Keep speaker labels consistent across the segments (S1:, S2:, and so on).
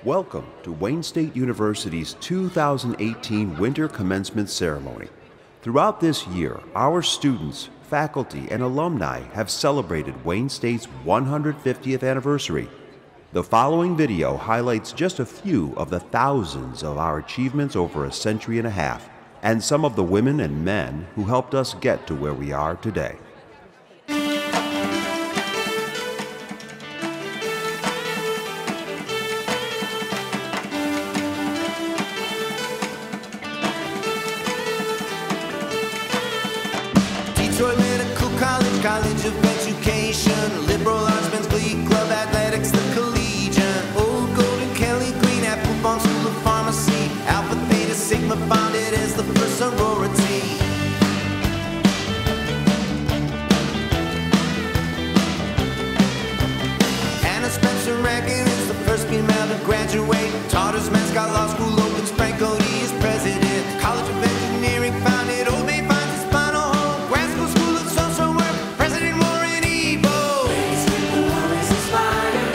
S1: Welcome to Wayne State University's 2018 Winter Commencement Ceremony. Throughout this year, our students, faculty, and alumni have celebrated Wayne State's 150th anniversary. The following video highlights just a few of the thousands of our achievements over a century and a half, and some of the women and men who helped us get to where we are today.
S2: Detroit Medical College, College of Education, Liberal Arts, Men's Glee Club, Athletics, the Collegian, Old Golden, Kelly, Green, Apple Farm, School of Pharmacy, Alpha Theta Sigma, founded as the first sorority. Anna Spencer Rankin is the first female to graduate. Tartar's Mascot Law School opens, Frank Cody is president. College of Engineering founded, Old Bay finds his final home. Glasgow School of Social Work, President Warren Evo.
S3: Ways people always inspire,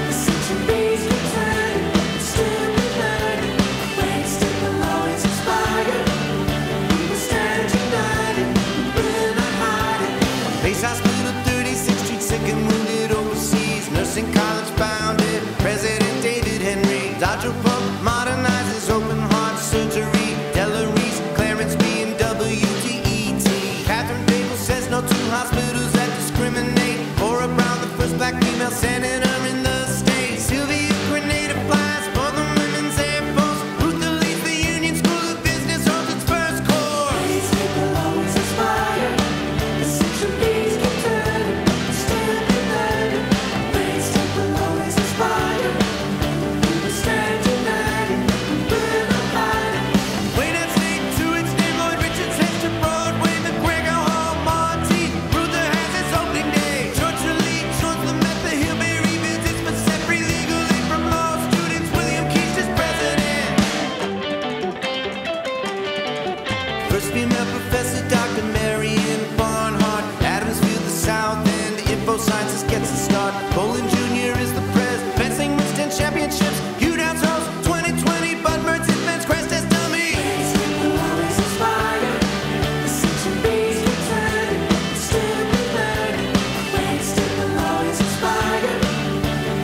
S3: the centuries return, still we learn. Ways people always inspire, we will stand united, we're not hiding.
S2: Base Hospital, 36th Street, sick and wounded overseas. Nursing college founded, President David Henry. Dr. Pump modernizes open heart surgery. Delareese, Clarence B, and WTET. Catherine Dable says no to hospitals that discriminate. Laura Brown, the first black female senator in the state. Sylvia Grenada flies for the Women's Air Force. Ruth leads the Union School of Business, holds its first course.
S3: Ways people always inspire, the centuries keep turning, still we learn. Ways people always inspire, we will stand united, we're not hiding.
S2: Wayne State to its name, Lloyd Richards heads to Broadway, McGregor Hall, Monty, Ruther has its opening day. Georgia Lee joins the Meth, the Hillberry visits, but set free legal aid from law students. William Keith is president. First female professor, Dr. Marion Barnhart. Adams Field, the South End, Info Sciences gets a start. Bowling Jr. is the prez. Fencing wins 10 championships. Hugh Downs hosts 2020, Bud Mertz invents crash test dummy.
S3: Ways people always inspire, the centuries keep turning, still we learn. Ways people always inspire,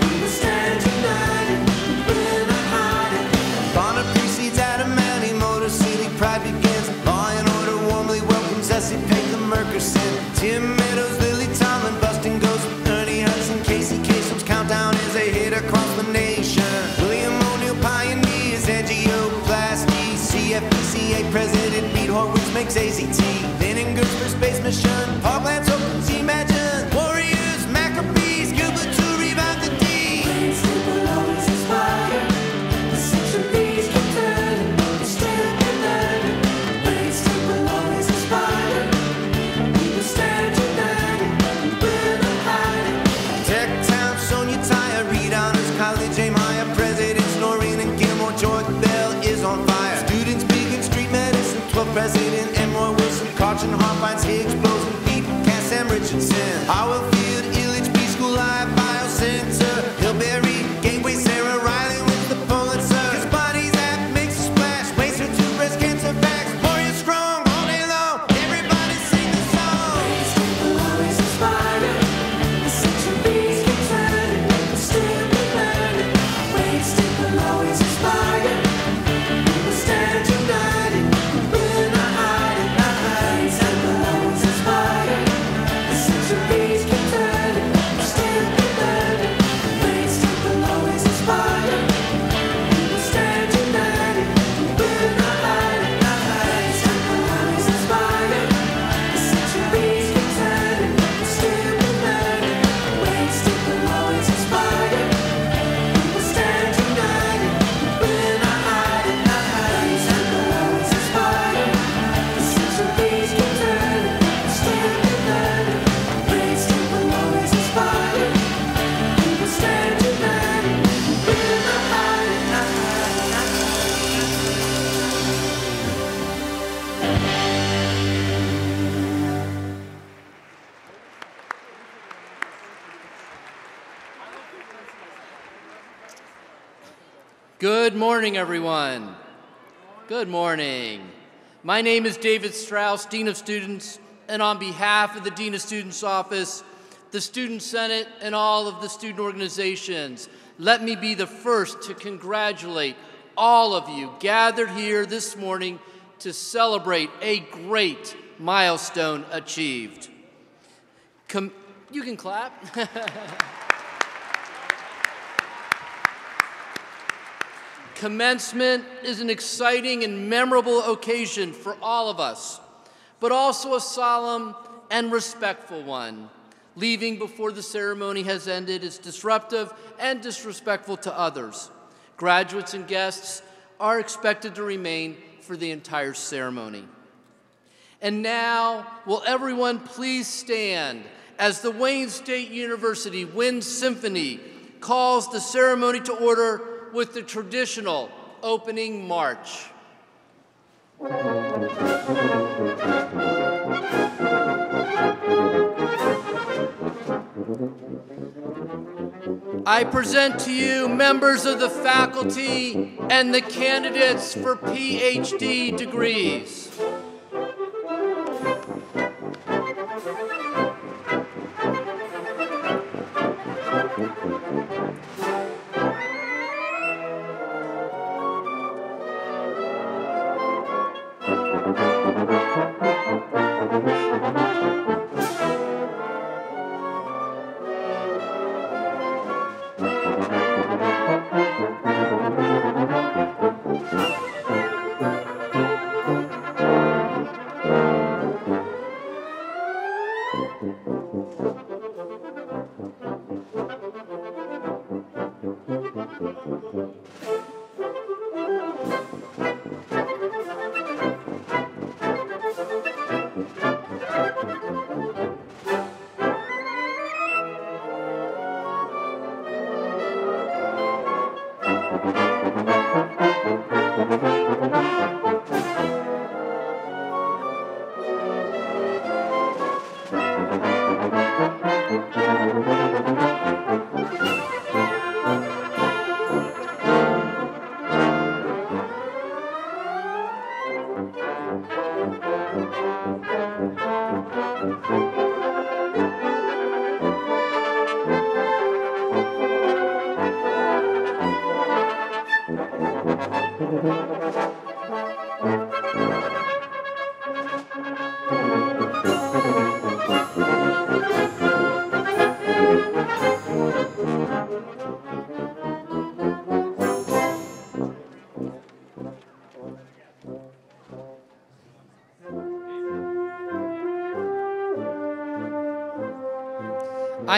S3: we will stand united, we're not hiding.
S2: Bonner precedes Adam Mounty, Motor City pride begins. Law and Order warmly welcomes Essie Pink, the Murkerson. Tim Meadows, Lily Tomlin, Bustin' Ghost, Ernie Hudson, Casey Kasem's countdown is a hit across the nation. William O'Neill pioneers angioplasty. CFPCA President Pete Horwitz makes AZT. Leningrad for space mission. Paul Glantz opens Imagine. Warriors, Maccabees, Gilbert to revive the D.
S3: Ways people always inspire, the centuries keep turning, still we learn. Ways people always inspire, we will stand united, we're not hiding.
S2: Tech Town, Sonia Tyre, Reed Honors College, Aim Higher, Presidents Noreen and Gilmore, George Bell is on fire. Students Beacon Street Medicine, 12 President Elmore Wilson, Carson Hofheinz, Higgs, Boson, Pete, Cass, Sam Richardson, Howell Field, Illich, B School Live, Biocenter, Hillberry, Gateway, Sarah Riley with the Pulitzer. His body's app makes a splash, waits her to breast cancer facts. Warrior strong all day long, everybody sing the song.
S3: Ways people always inspire, the centuries keep turning, still we learn. Ways people always inspire, we will stand united, we're not hiding. Ways people always inspire, the centuries keep turning.
S4: Good morning, everyone. Good morning. My name is David Strauss, Dean of Students, and on behalf of the Dean of Students Office, the Student Senate, and all of the student organizations, let me be the first to congratulate all of you gathered here this morning to celebrate a great milestone achieved. You can clap. Commencement is an exciting and memorable occasion for all of us, but also a solemn and respectful one. Leaving before the ceremony has ended is disruptive and disrespectful to others. Graduates and guests are expected to remain for the entire ceremony. And now, will everyone please stand as the Wayne State University Wind Symphony calls the ceremony to order with the traditional opening march. I present to you members of the faculty and the candidates for PhD degrees.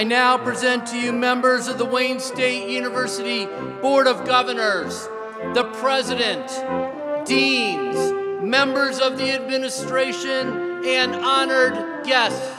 S4: I now present to you members of the Wayne State University Board of Governors, the President, Deans, members of the administration, and honored guests.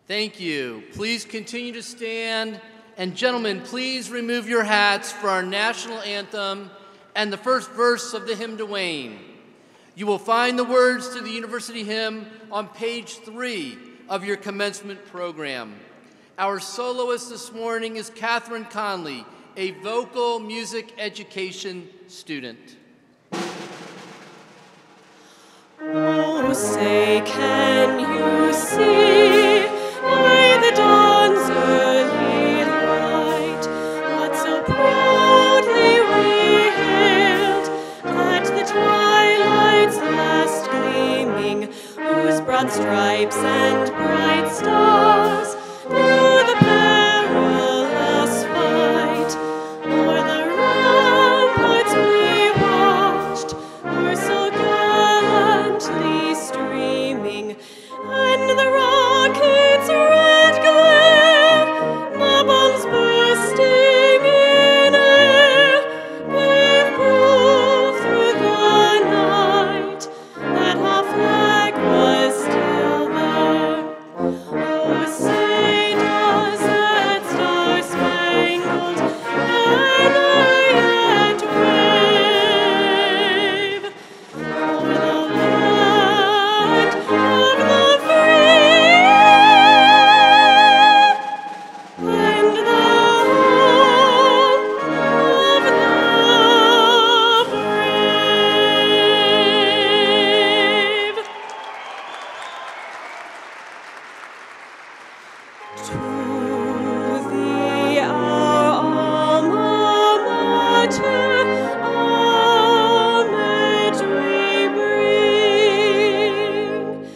S4: Thank you. Please continue to stand. And gentlemen, please remove your hats for our national anthem and the first verse of the hymn to Wayne. You will find the words to the university hymn on page 3 of your commencement program. Our soloist this morning is Catherine Conley, a vocal music education student.
S5: Oh, say, can you see by the dawn's early light what so proudly we hailed at the twilight's last gleaming, whose broad stripes and bright stars through the perilous fight o'er the ramparts we watched were so gallantly streaming, and the rockets' red glare, the bombs bursting in air, gave proof through the night that our flag was still there. Oh, say does that star-spangled banner yet wave o'er the land of the free and the home of the brave? To thee, our alma mater, homage we bring.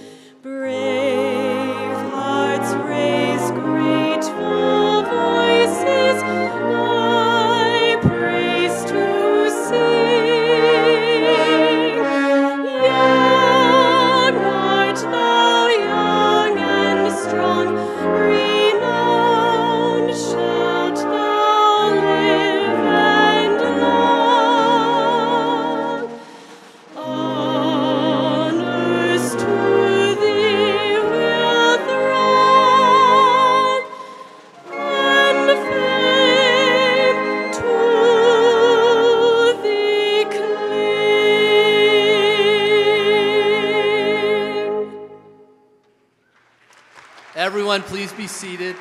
S5: Brave hearts raise grateful voices, thy praise to sing. Young art thou, young and strong, renowned shalt thou live and long. Honors to thee will throng, and fame to thee cling.
S4: Everyone, please be seated.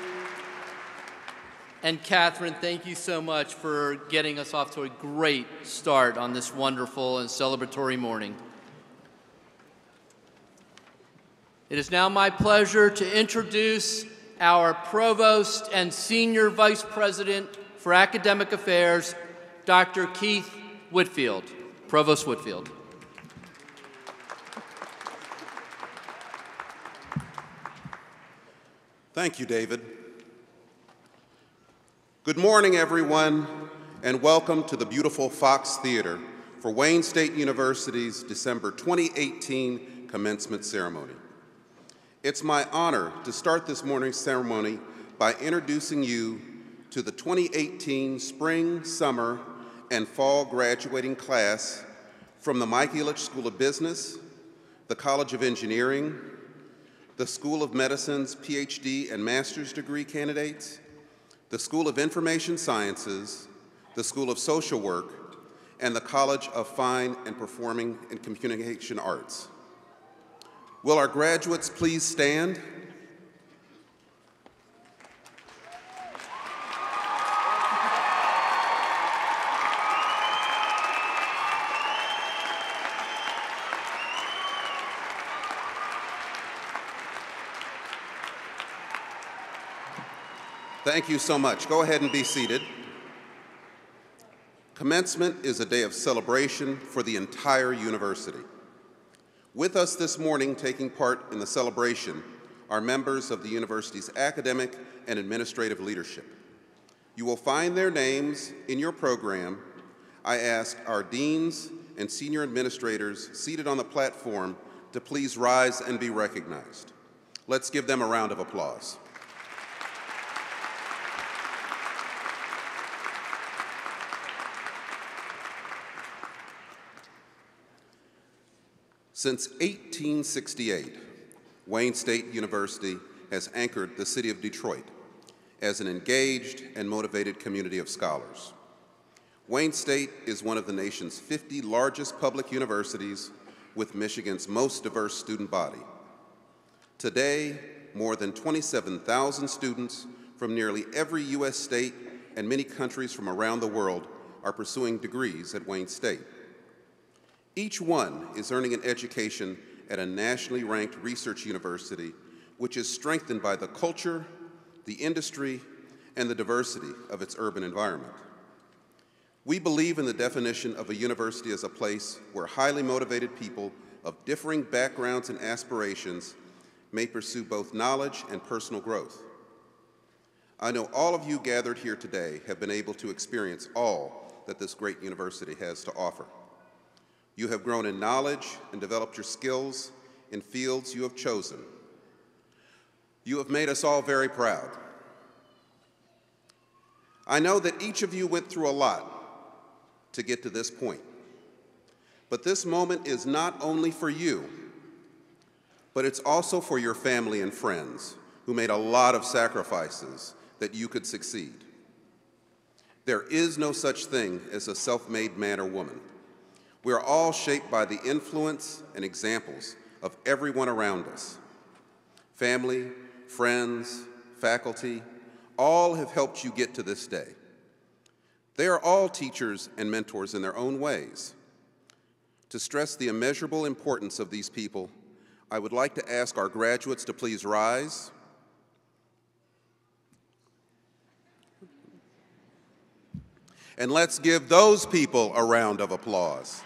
S4: And Catherine, thank you so much for getting us off to a great start on this wonderful and celebratory morning. It is now my pleasure to introduce our Provost and Senior Vice President for Academic Affairs, Dr. Keith Whitfield. Provost Whitfield.
S6: Thank you, David. Good morning, everyone, and welcome to the beautiful Fox Theater for Wayne State University's December 2018 commencement ceremony. It's my honor to start this morning's ceremony by introducing you to the 2018 spring, summer, and fall graduating class from the Mike Ehrlich School of Business, the College of Engineering, the School of Medicine's PhD and master's degree candidates, the School of Information Sciences, the School of Social Work, and the College of Fine and Performing and Communication Arts. Will our graduates please stand? Thank you so much. Go ahead and be seated. Commencement is a day of celebration for the entire university. With us this morning taking part in the celebration are members of the university's academic and administrative leadership. You will find their names in your program. I ask our deans and senior administrators seated on the platform to please rise and be recognized. Let's give them a round of applause. Since 1868, Wayne State University has anchored the city of Detroit as an engaged and motivated community of scholars. Wayne State is one of the nation's 50 largest public universities with Michigan's most diverse student body. Today, more than 27,000 students from nearly every U.S. state and many countries from around the world are pursuing degrees at Wayne State. Each one is earning an education at a nationally ranked research university, which is strengthened by the culture, the industry, and the diversity of its urban environment. We believe in the definition of a university as a place where highly motivated people of differing backgrounds and aspirations may pursue both knowledge and personal growth. I know all of you gathered here today have been able to experience all that this great university has to offer. You have grown in knowledge and developed your skills in fields you have chosen. You have made us all very proud. I know that each of you went through a lot to get to this point. But this moment is not only for you, but it's also for your family and friends who made a lot of sacrifices that you could succeed. There is no such thing as a self-made man or woman. We are all shaped by the influence and examples of everyone around us. Family, friends, faculty, all have helped you get to this day. They are all teachers and mentors in their own ways. To stress the immeasurable importance of these people, I would like to ask our graduates to please rise. And let's give those people a round of applause.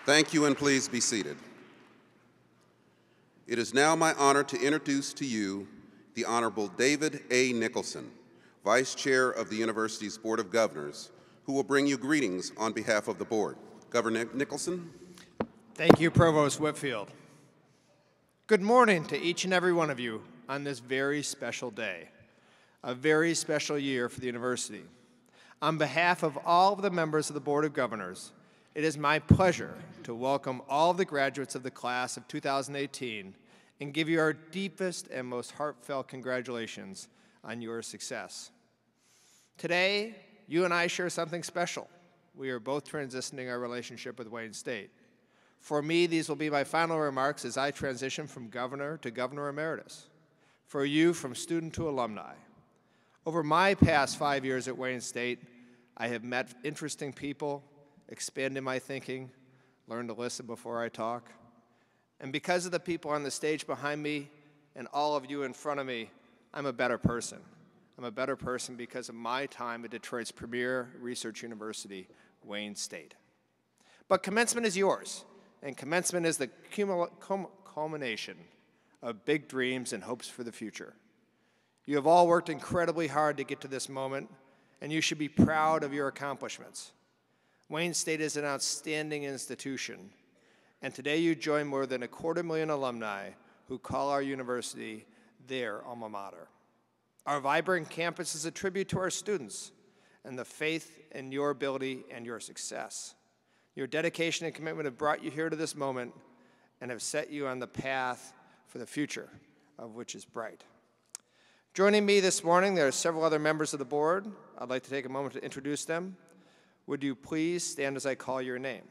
S6: Thank you, and please be seated. It is now my honor to introduce to you the Honorable David A. Nicholson, Vice Chair of the university's Board of Governors, who will bring you greetings on behalf of the board. Governor Nicholson.
S7: Thank you, Provost Whitfield. Good morning to each and every one of you on this very special day, a very special year for the university. On behalf of all of the members of the Board of Governors, it is my pleasure to welcome all of the graduates of the class of 2018 and give you our deepest and most heartfelt congratulations on your success. Today, you and I share something special. We are both transitioning our relationship with Wayne State. For me, these will be my final remarks as I transition from governor to governor emeritus. For you, from student to alumni. Over my past 5 years at Wayne State, I have met interesting people, expanded my thinking, learned to listen before I talk. And because of the people on the stage behind me and all of you in front of me, I'm a better person. I'm a better person because of my time at Detroit's premier research university, Wayne State. But commencement is yours, and commencement is the culmination of big dreams and hopes for the future. You have all worked incredibly hard to get to this moment, and you should be proud of your accomplishments. Wayne State is an outstanding institution, and today you join more than 250,000 alumni who call our university their alma mater. Our vibrant campus is a tribute to our students and the faith in your ability and your success. Your dedication and commitment have brought you here to this moment and have set you on the path for the future, of which is bright. Joining me this morning, there are several other members of the board. I'd like to take a moment to introduce them. Would you please stand as I call your name?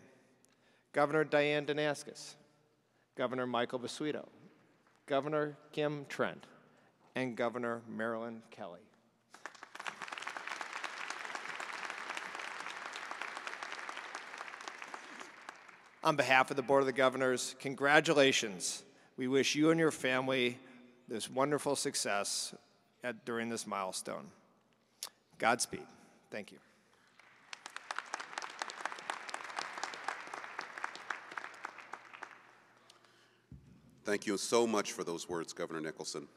S7: Governor Diane Danaskis, Governor Michael Basuito, Governor Kim Trent, and Governor Marilyn Kelly. On behalf of the Board of the Governors, congratulations. We wish you and your family this wonderful success during this milestone. Godspeed. Thank you.
S6: Thank you so much for those words, Governor Nicholson.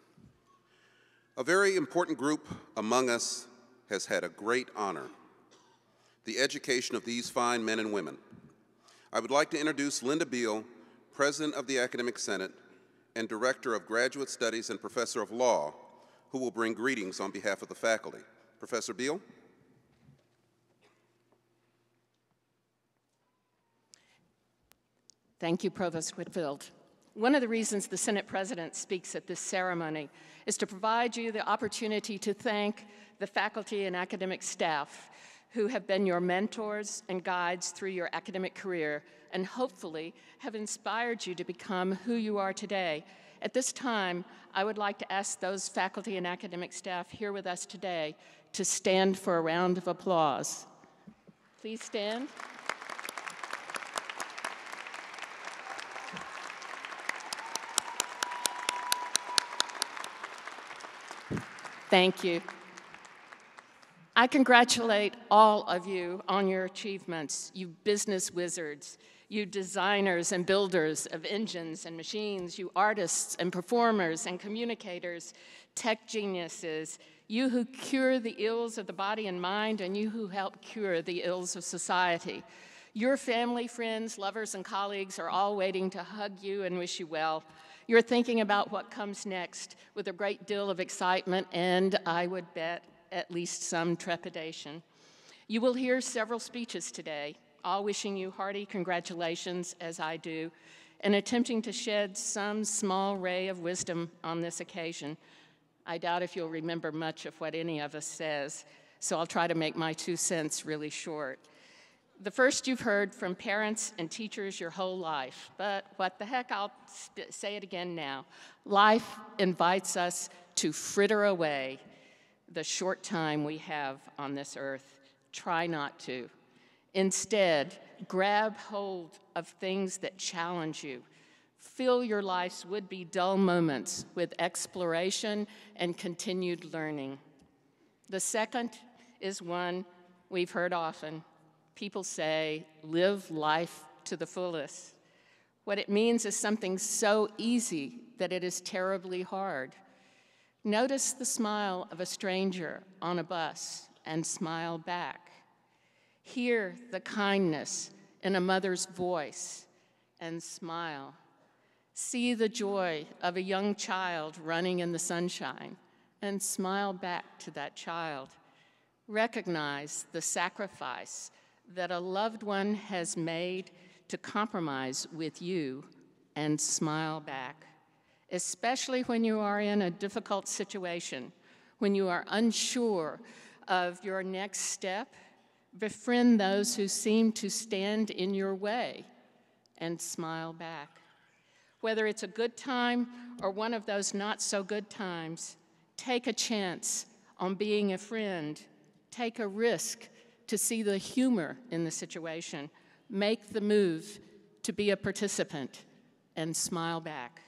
S6: A very important group among us has had a great honor, the education of these fine men and women. I would like to introduce Linda Beal, President of the Academic Senate and Director of Graduate Studies and Professor of Law, who will bring greetings on behalf of the faculty. Professor Beal.
S8: Thank you, Provost Whitfield. One of the reasons the Senate President speaks at this ceremony is to provide you the opportunity to thank the faculty and academic staff who have been your mentors and guides through your academic career and hopefully have inspired you to become who you are today. At this time, I would like to ask those faculty and academic staff here with us today to stand for a round of applause. Please stand. Thank you. I congratulate all of you on your achievements, you business wizards, you designers and builders of engines and machines, you artists and performers and communicators, tech geniuses, you who cure the ills of the body and mind, and you who help cure the ills of society. Your family, friends, lovers, and colleagues are all waiting to hug you and wish you well. You're thinking about what comes next with a great deal of excitement and, I would bet, at least some trepidation. You will hear several speeches today, all wishing you hearty congratulations, as I do, and attempting to shed some small ray of wisdom on this occasion. I doubt if you'll remember much of what any of us says, so I'll try to make my 2 cents really short. The first you've heard from parents and teachers your whole life, but what the heck, I'll say it again now. Life invites us to fritter away the short time we have on this earth. Try not to. Instead, grab hold of things that challenge you. Fill your life's would-be dull moments with exploration and continued learning. The second is one we've heard often. People say, live life to the fullest. What it means is something so easy that it is terribly hard. Notice the smile of a stranger on a bus and smile back. Hear the kindness in a mother's voice and smile. See the joy of a young child running in the sunshine and smile back to that child. Recognize the sacrifice that a loved one has made to compromise with you and smile back, especially when you are in a difficult situation, when you are unsure of your next step. Befriend those who seem to stand in your way and smile back. Whether it's a good time or one of those not so good times, take a chance on being a friend. Take a risk to see the humor in the situation. Make the move to be a participant and smile back.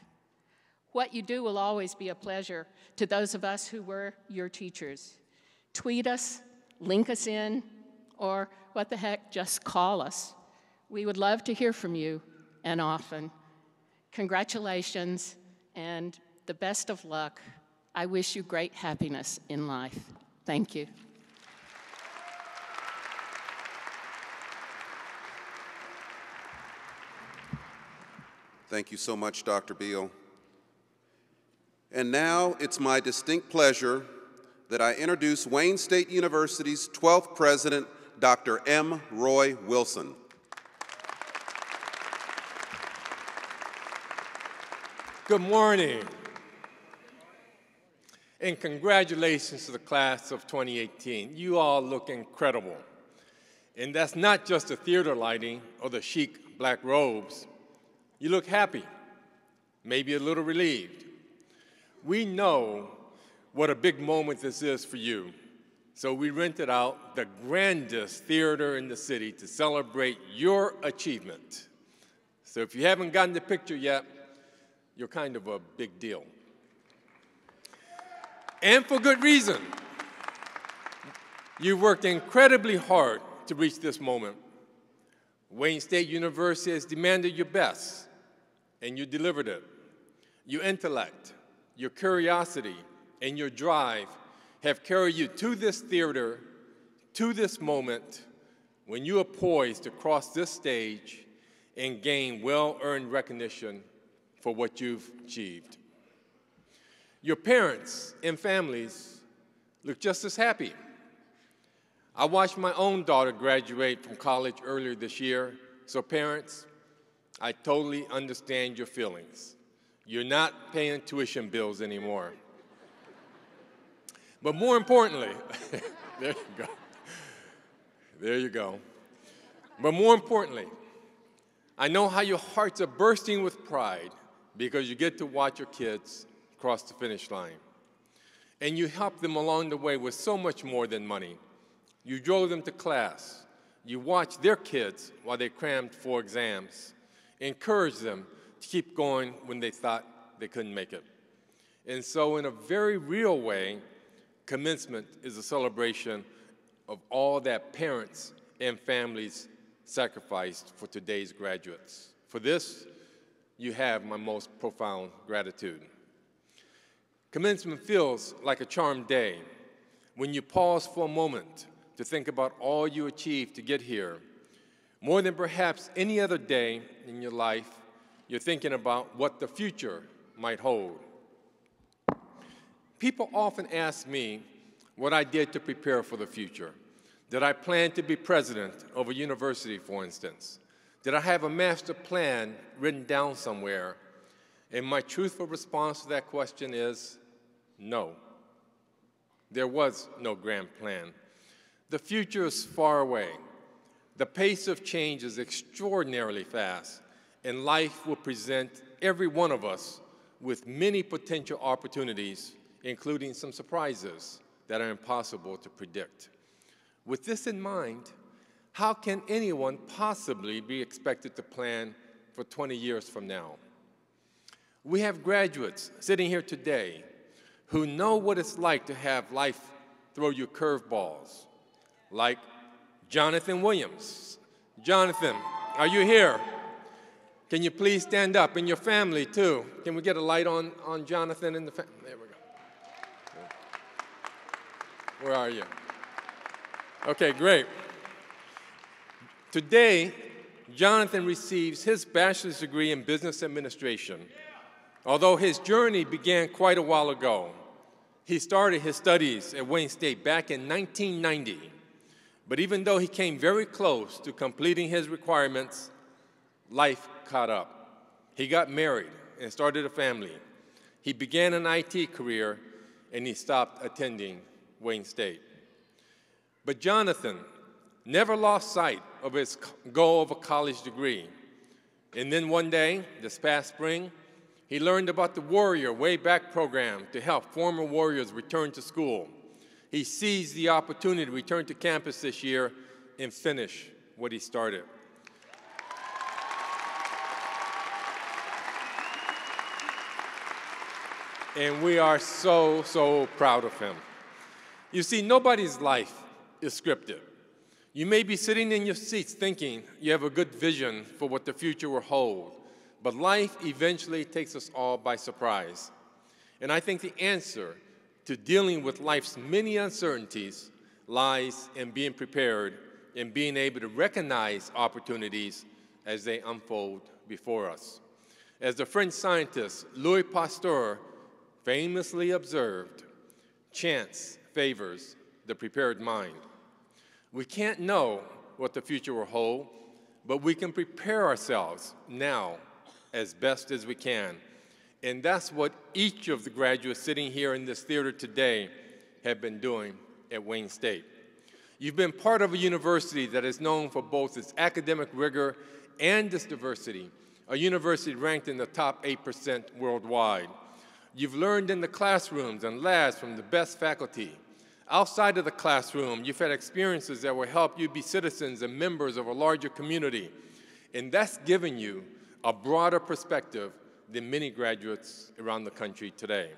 S8: What you do will always be a pleasure to those of us who were your teachers. Tweet us, link us in, or what the heck, just call us. We would love to hear from you, and often. Congratulations, and the best of luck. I wish you great happiness in life. Thank you.
S6: Thank you so much, Dr. Beal. And now it's my distinct pleasure that I introduce Wayne State University's 12th president, Dr. M. Roy Wilson.
S9: Good morning, and congratulations to the class of 2018. You all look incredible. And that's not just the theater lighting or the chic black robes. You look happy, maybe a little relieved. We know what a big moment this is for you. So we rented out the grandest theater in the city to celebrate your achievement. So if you haven't gotten the picture yet, you're kind of a big deal. And for good reason. You worked incredibly hard to reach this moment. Wayne State University has demanded your best, and you delivered it. Your intellect, your curiosity, and your drive have carried you to this theater, to this moment when you are poised to cross this stage and gain well-earned recognition for what you've achieved. Your parents and families look just as happy. I watched my own daughter graduate from college earlier this year, so parents, I totally understand your feelings. You're not paying tuition bills anymore. But more importantly, there you go. There you go. But more importantly, I know how your hearts are bursting with pride because you get to watch your kids cross the finish line. And you help them along the way with so much more than money. You drove them to class. You watched their kids while they crammed for exams. Encouraged them to keep going when they thought they couldn't make it. And so in a very real way, commencement is a celebration of all that parents and families sacrificed for today's graduates. For this, you have my most profound gratitude. Commencement feels like a charmed day when you pause for a moment to think about all you achieved to get here. More than perhaps any other day in your life, you're thinking about what the future might hold. People often ask me what I did to prepare for the future. Did I plan to be president of a university, for instance? Did I have a master plan written down somewhere? And my truthful response to that question is no. There was no grand plan. The future is far away. The pace of change is extraordinarily fast, and life will present every one of us with many potential opportunities, including some surprises that are impossible to predict. With this in mind, how can anyone possibly be expected to plan for 20 years from now? We have graduates sitting here today who know what it's like to have life throw you curveballs, like Jonathan Williams. Jonathan, are you here? Can you please stand up? And your family, too. Can we get a light on Jonathan and the family? There we go. Where are you? Okay, great. Today, Jonathan receives his bachelor's degree in business administration. Although his journey began quite a while ago. He started his studies at Wayne State back in 1990. But even though he came very close to completing his requirements, life caught up. He got married and started a family. He began an IT career, and he stopped attending Wayne State. But Jonathan never lost sight of his goal of a college degree. And then one day, this past spring, he learned about the Warrior Way Back program to help former Warriors return to school. He seized the opportunity to return to campus this year and finish what he started. And we are so, so proud of him. You see, nobody's life is scripted. You may be sitting in your seats thinking you have a good vision for what the future will hold, but life eventually takes us all by surprise. And I think the answer to dealing with life's many uncertainties lies in being prepared and being able to recognize opportunities as they unfold before us. As the French scientist Louis Pasteur famously observed, chance favors the prepared mind. We can't know what the future will hold, but we can prepare ourselves now as best as we can. And that's what each of the graduates sitting here in this theater today have been doing at Wayne State. You've been part of a university that is known for both its academic rigor and its diversity, a university ranked in the top 8% worldwide. You've learned in the classrooms and labs from the best faculty. Outside of the classroom, you've had experiences that will help you be citizens and members of a larger community. And that's given you a broader perspective than many graduates around the country today.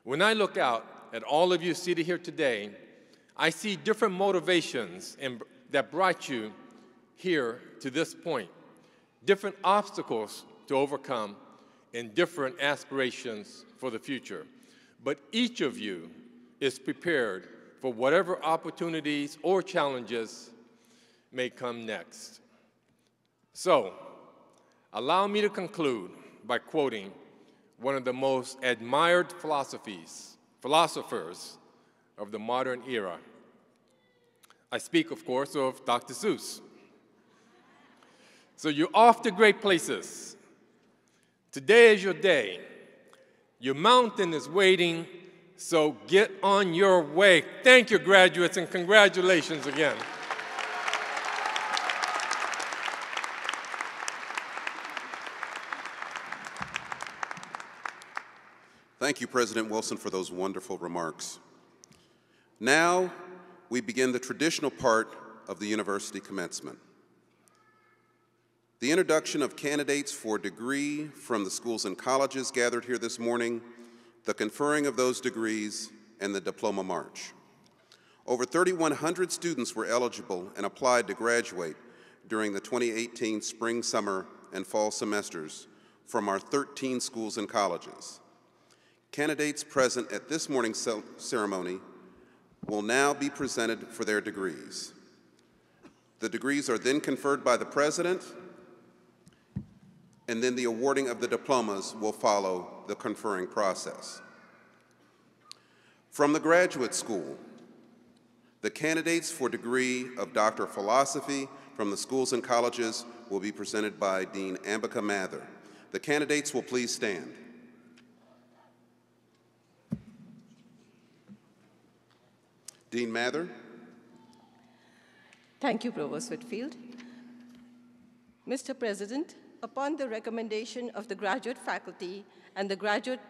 S9: When I look out at all of you seated here today, I see different motivations that brought you here to this point, different obstacles to overcome, and different aspirations for the future. but each of you is prepared for whatever opportunities or challenges may come next. So, allow me to conclude by quoting one of the most admired philosophers of the modern era. I speak, of course, of Dr. Seuss. So you're off to great places. Today is your day. Your mountain is waiting, so get on your way. Thank you, graduates, and congratulations again.
S6: Thank you, President Wilson, for those wonderful remarks. Now, we begin the traditional part of the university commencement. The introduction of candidates for degree from the schools and colleges gathered here this morning, the conferring of those degrees, and the diploma march. Over 3,100 students were eligible and applied to graduate during the 2018 spring, summer, and fall semesters from our 13 schools and colleges. Candidates present at this morning's ceremony will now be presented for their degrees. The degrees are then conferred by the President, and then the awarding of the diplomas will follow the conferring process. From the graduate school, the candidates for degree of Doctor of Philosophy from the schools and colleges will be presented by Dean Ambika Mather. The candidates will please stand. Dean Mather.
S10: Thank you, Provost Whitfield. Mr. President, upon the recommendation of the graduate faculty and the Graduate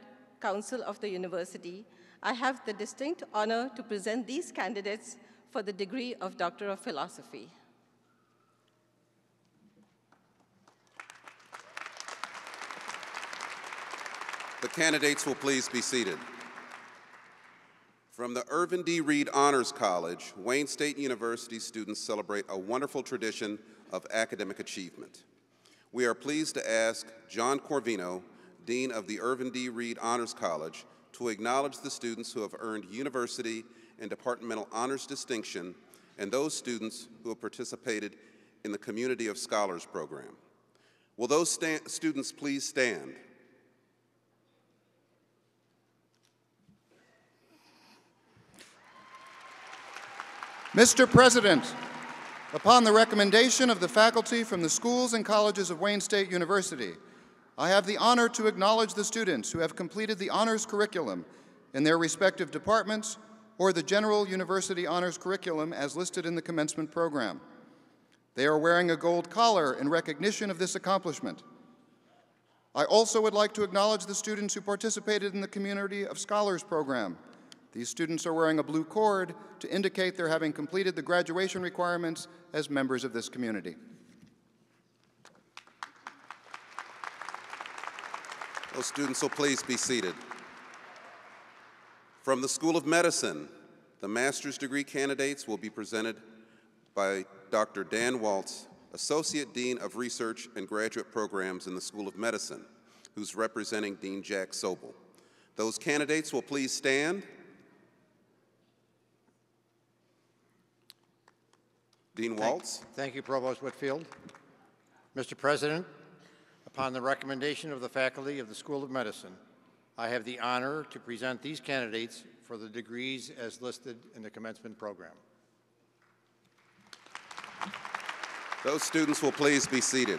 S10: Council of the University, I have the distinct honor to present these candidates for the degree of Doctor of Philosophy.
S6: The candidates will please be seated. From the Irvin D. Reed Honors College, Wayne State University students celebrate a wonderful tradition of academic achievement. We are pleased to ask John Corvino, Dean of the Irvin D. Reed Honors College, to acknowledge the students who have earned university and departmental honors distinction and those students who have participated in the Community of Scholars program. Will those students please stand?
S11: Mr. President, upon the recommendation of the faculty from the schools and colleges of Wayne State University, I have the honor to acknowledge the students who have completed the honors curriculum in their respective departments or the general university honors curriculum as listed in the commencement program. They are wearing a gold collar in recognition of this accomplishment. I also would like to acknowledge the students who participated in the Community of Scholars program. These students are wearing a blue cord to indicate they're having completed the graduation requirements as members of this community.
S6: Those students will please be seated. From the School of Medicine, the master's degree candidates will be presented by Dr. Dan Waltz, Associate Dean of Research and Graduate Programs in the School of Medicine, who's representing Dean Jack Sobel. Those candidates will please stand. Dean Waltz.
S12: Thank you, Provost Whitfield. Mr. President, upon the recommendation of the faculty of the School of Medicine, I have the honor to present these candidates for the degrees as listed in the commencement program.
S6: Those students will please be seated.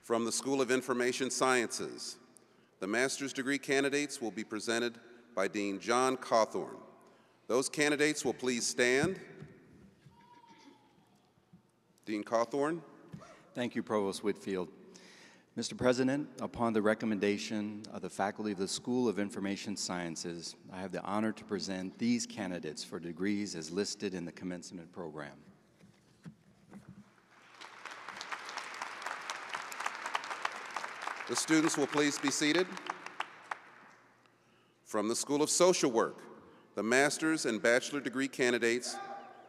S6: From the School of Information Sciences, the master's degree candidates will be presented by Dean John Cawthorn. Those candidates will please stand. Dean Cawthorn.
S13: Thank you, Provost Whitfield. Mr. President, upon the recommendation of the faculty of the School of Information Sciences, I have the honor to present these candidates for degrees as listed in the commencement program.
S6: The students will please be seated. From the School of Social Work, the master's and bachelor degree candidates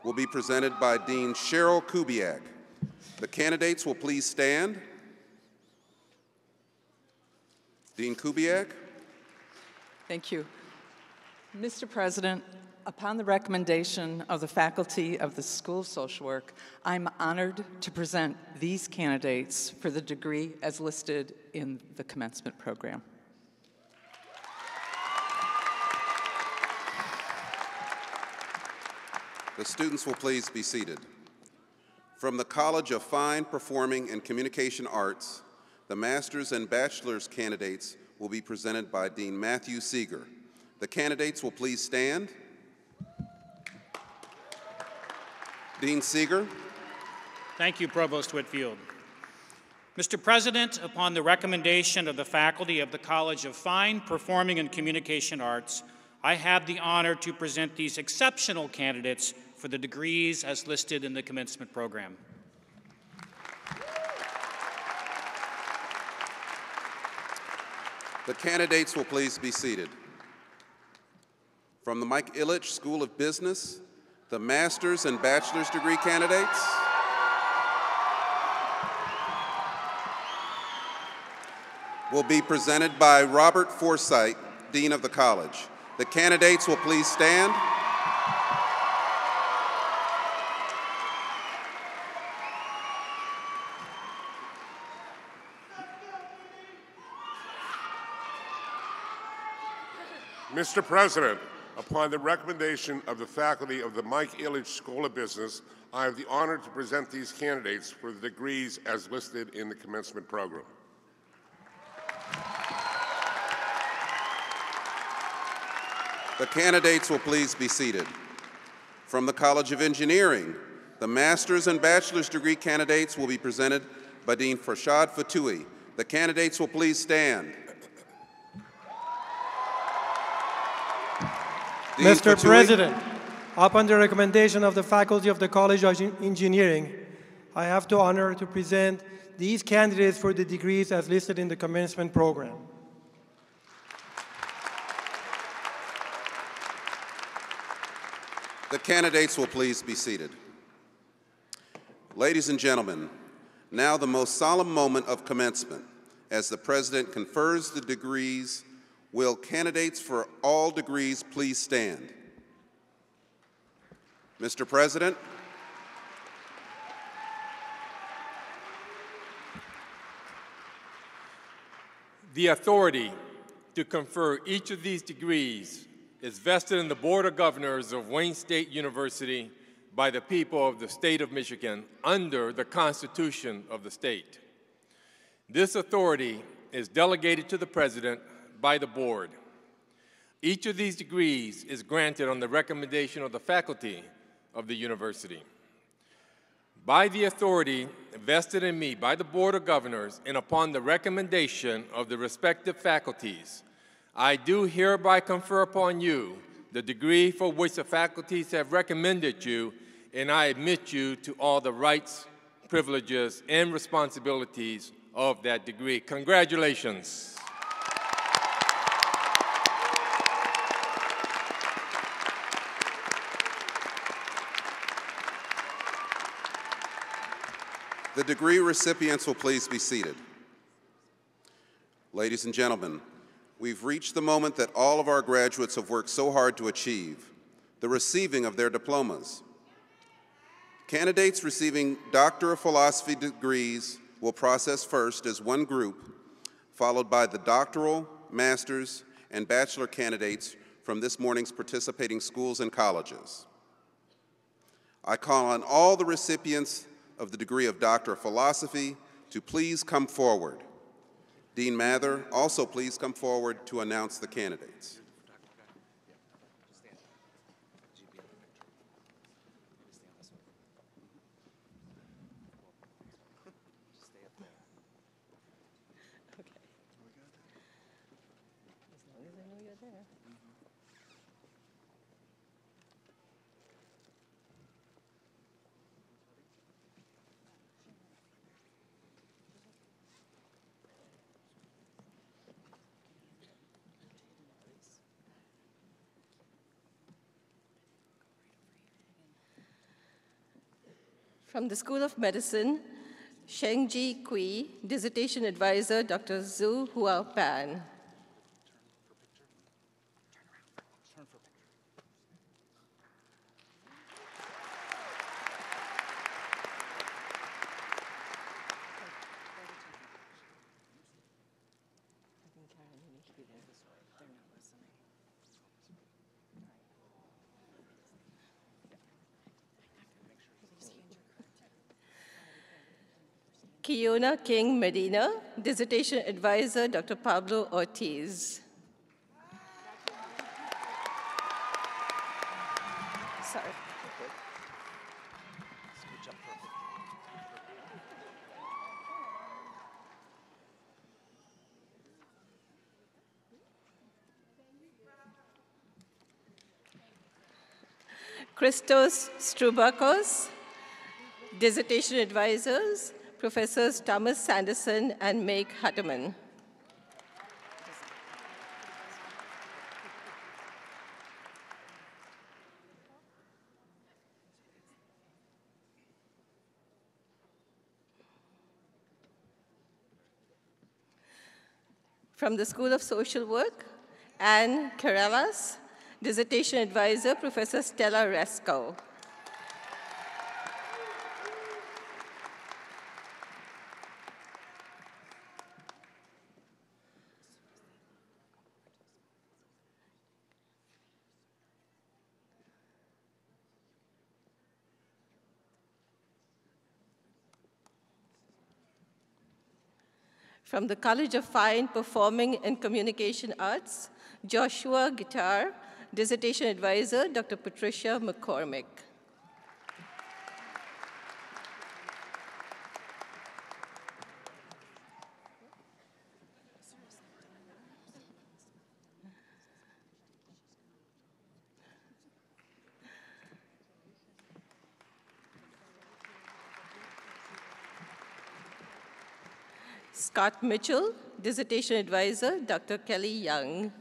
S6: will be presented by Dean Cheryl Kubiak. The candidates will please stand. Dean Kubiak.
S14: Thank you. Mr. President, upon the recommendation of the faculty of the School of Social Work, I'm honored to present these candidates for the degree as listed in the commencement program.
S6: The students will please be seated. From the College of Fine, Performing, and Communication Arts, the master's and bachelor's candidates will be presented by Dean Matthew Seeger. The candidates will please stand. Dean Seeger.
S15: Thank you, Provost Whitfield. Mr. President, upon the recommendation of the faculty of the College of Fine, Performing, and Communication Arts, I have the honor to present these exceptional candidates for the degrees as listed in the commencement program.
S6: The candidates will please be seated. From the Mike Ilitch School of Business, the master's and bachelor's degree candidates. Will be presented by Robert Forsythe, Dean of the college. The candidates will please stand.
S16: Mr. President, upon the recommendation of the faculty of the Mike Ilitch School of Business, I have the honor to present these candidates for the degrees as listed in the commencement program.
S6: The candidates will please be seated. From the College of Engineering, the master's and bachelor's degree candidates will be presented by Dean Farshad Fatui. The candidates will please stand. Dean
S17: Mr.
S6: Fatui.
S17: President, upon the recommendation of the faculty of the College of Engineering, I have the honor to present these candidates for the degrees as listed in the commencement program.
S6: The candidates will please be seated. Ladies and gentlemen, now the most solemn moment of commencement. As the President confers the degrees, will candidates for all degrees please stand? Mr. President.
S9: The authority to confer each of these degrees is vested in the Board of Governors of Wayne State University by the people of the state of Michigan under the Constitution of the state. This authority is delegated to the President by the Board. Each of these degrees is granted on the recommendation of the faculty of the university. By the authority vested in me by the Board of Governors and upon the recommendation of the respective faculties, I do hereby confer upon you the degree for which the faculties have recommended you, and I admit you to all the rights, privileges, and responsibilities of that degree. Congratulations.
S6: The degree recipients will please be seated. Ladies and gentlemen, we've reached the moment that all of our graduates have worked so hard to achieve, the receiving of their diplomas. Candidates receiving Doctor of Philosophy degrees will process first as one group, followed by the doctoral, master's, and bachelor candidates from this morning's participating schools and colleges. I call on all the recipients of the degree of Doctor of Philosophy to please come forward. Dean Mather, also please come forward to announce the candidates.
S10: From the School of Medicine, Shengji Kui, Dissertation Advisor, Dr. Zhu Huapan. Kiona King Medina, Dissertation Advisor, Dr. Pablo Ortiz. Sorry. Christos Strubakos, Dissertation Advisors, Professors Thomas Sanderson and Meg Hutterman. From the School of Social Work, Anne Carrelas, Dissertation Advisor, Professor Stella Resco. From the College of Fine, Performing and Communication Arts, Joshua Guitar, Dissertation Advisor, Dr. Patricia McCormick. Scott Mitchell, Dissertation Advisor, Dr. Kelly Young.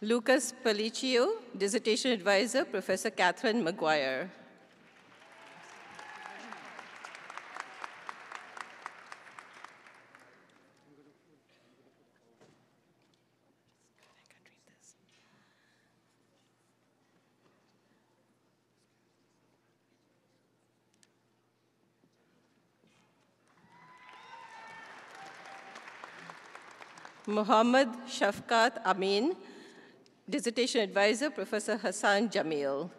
S10: Lucas Palicio, Dissertation Advisor, Professor Catherine McGuire. Muhammad Shafqat Amin, Dissertation Advisor, Professor Hassan Jamil.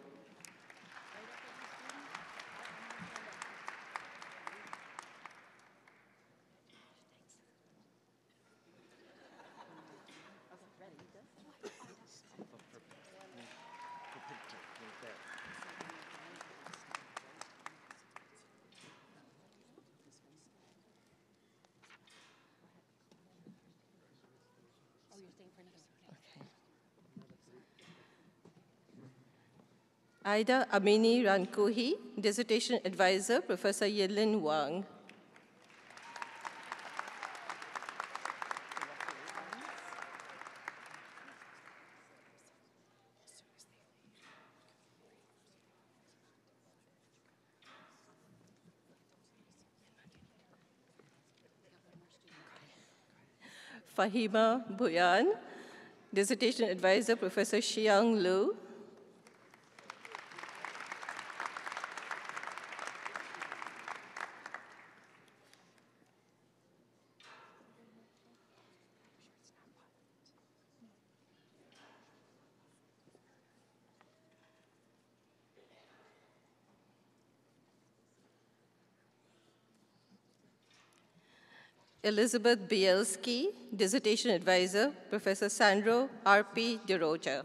S10: Aida Amini Rankuhi, Dissertation Advisor, Professor Yilin Wang. Fahima Bhuyan, Dissertation Advisor, Professor Xiang Lu. Elizabeth Bielski, Dissertation Advisor, Professor Sandro R.P. De Rocha.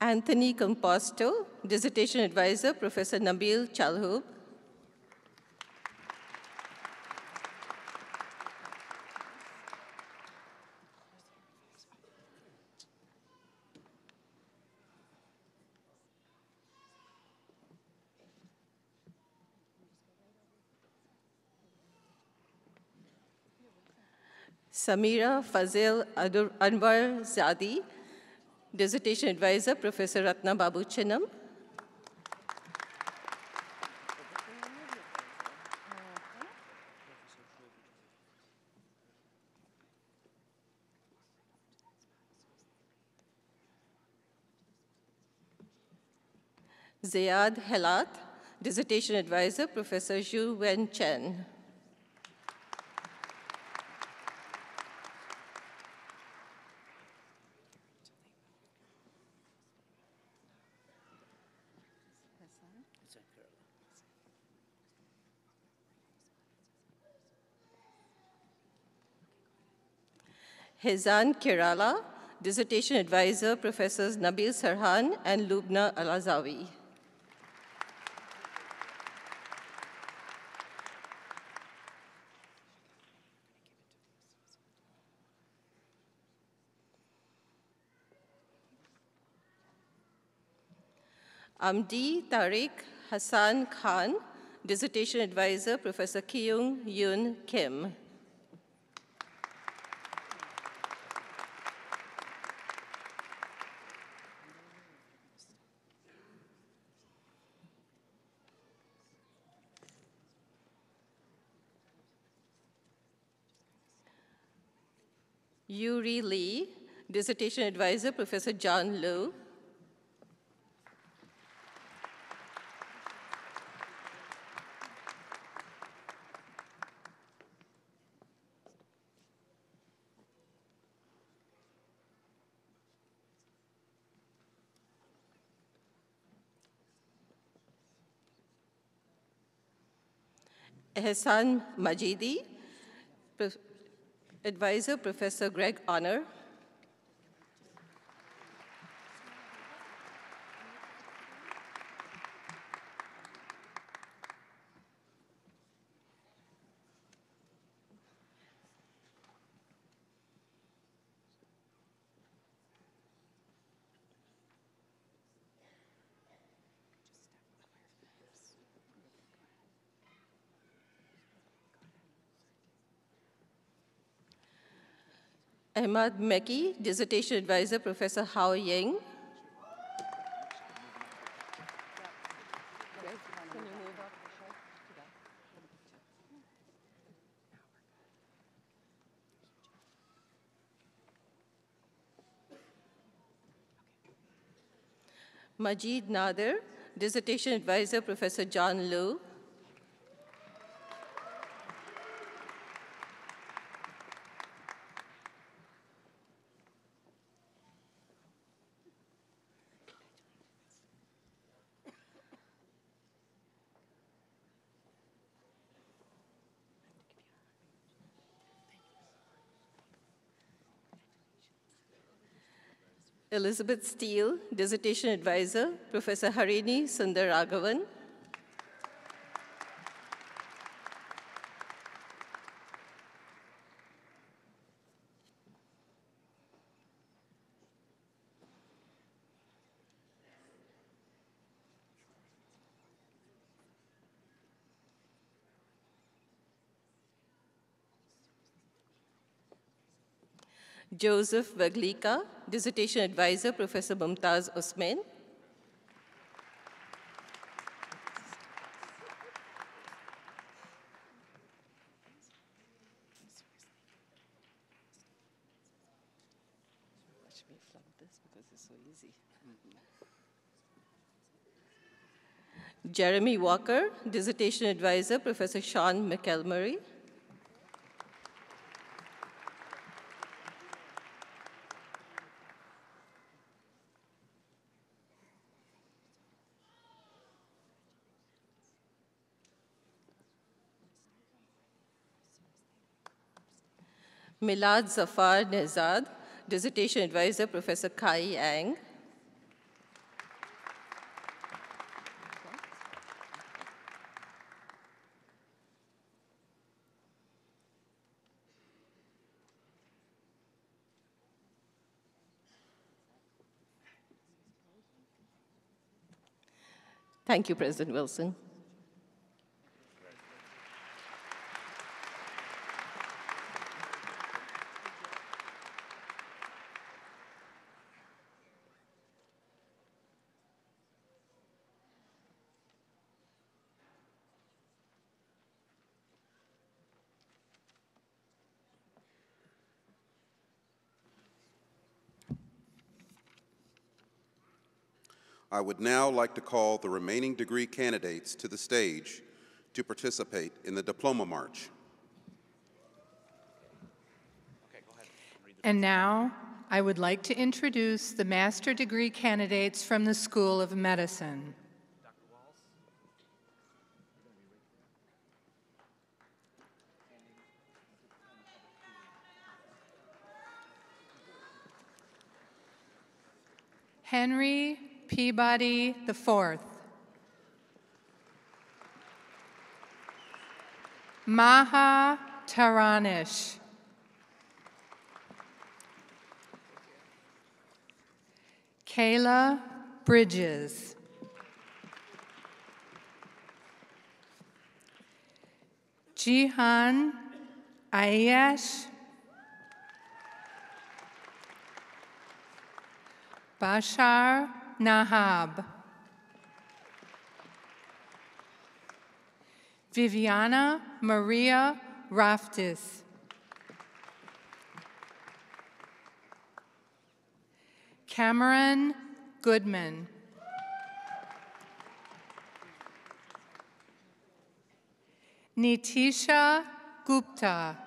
S10: Anthony Composto, Dissertation Advisor, Professor Nabil Chalhub. Samira Fazil Anwar Zadi, Dissertation Advisor, Professor Ratna Babu Chinnam. Zayad Helat, Dissertation Advisor, Professor Zhu Wen Chen. Hezan Kerala, Dissertation Advisor, Professors Nabil Sarhan and Lubna Alazawi. Amdi Tariq Hassan Khan, Dissertation Advisor, Professor Kyung Yoon Kim. Yuri Lee, Dissertation Advisor, Professor John Liu. Ehsan Majidi, Advisor, Professor Greg Honor. Ahmad Meki, Dissertation Advisor, Professor Hao Ying. Majid Nader, Dissertation Advisor, Professor John Liu. Elizabeth Steele, Dissertation Advisor, Professor Harini Sundaragavan. Joseph Vaglika, Dissertation Advisor, Professor Mumtaz Osman. Jeremy Walker, Dissertation Advisor, Professor Sean McElmurray. Milad Zafar Nezad, Dissertation Advisor, Professor Kai Yang. Thank you, President Wilson.
S6: I would now like to call the remaining degree candidates to the stage to participate in the Diploma March.
S18: And now, I would like to introduce the master degree candidates from the School of Medicine. Henry Peabody IV. Maha Taranish. Kayla Bridges. Jihan Ayash. Bashar Nahab. Viviana Maria Raftis. Cameron Goodman. Nitisha Gupta.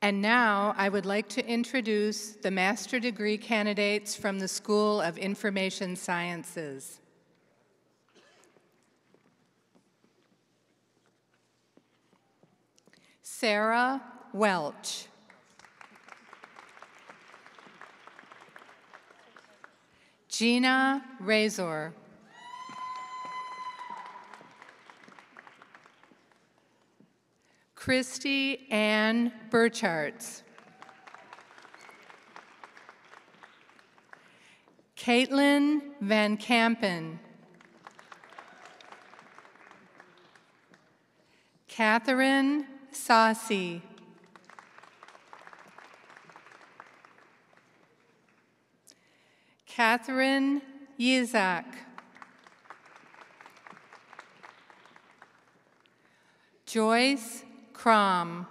S18: And now I would like to introduce the master degree candidates from the School of Information Sciences. Sarah Welch. Gina Razor. Christy Ann Burcharts. Caitlin Van Kampen. Catherine Saucy. Catherine Yizak. Joyce Crom.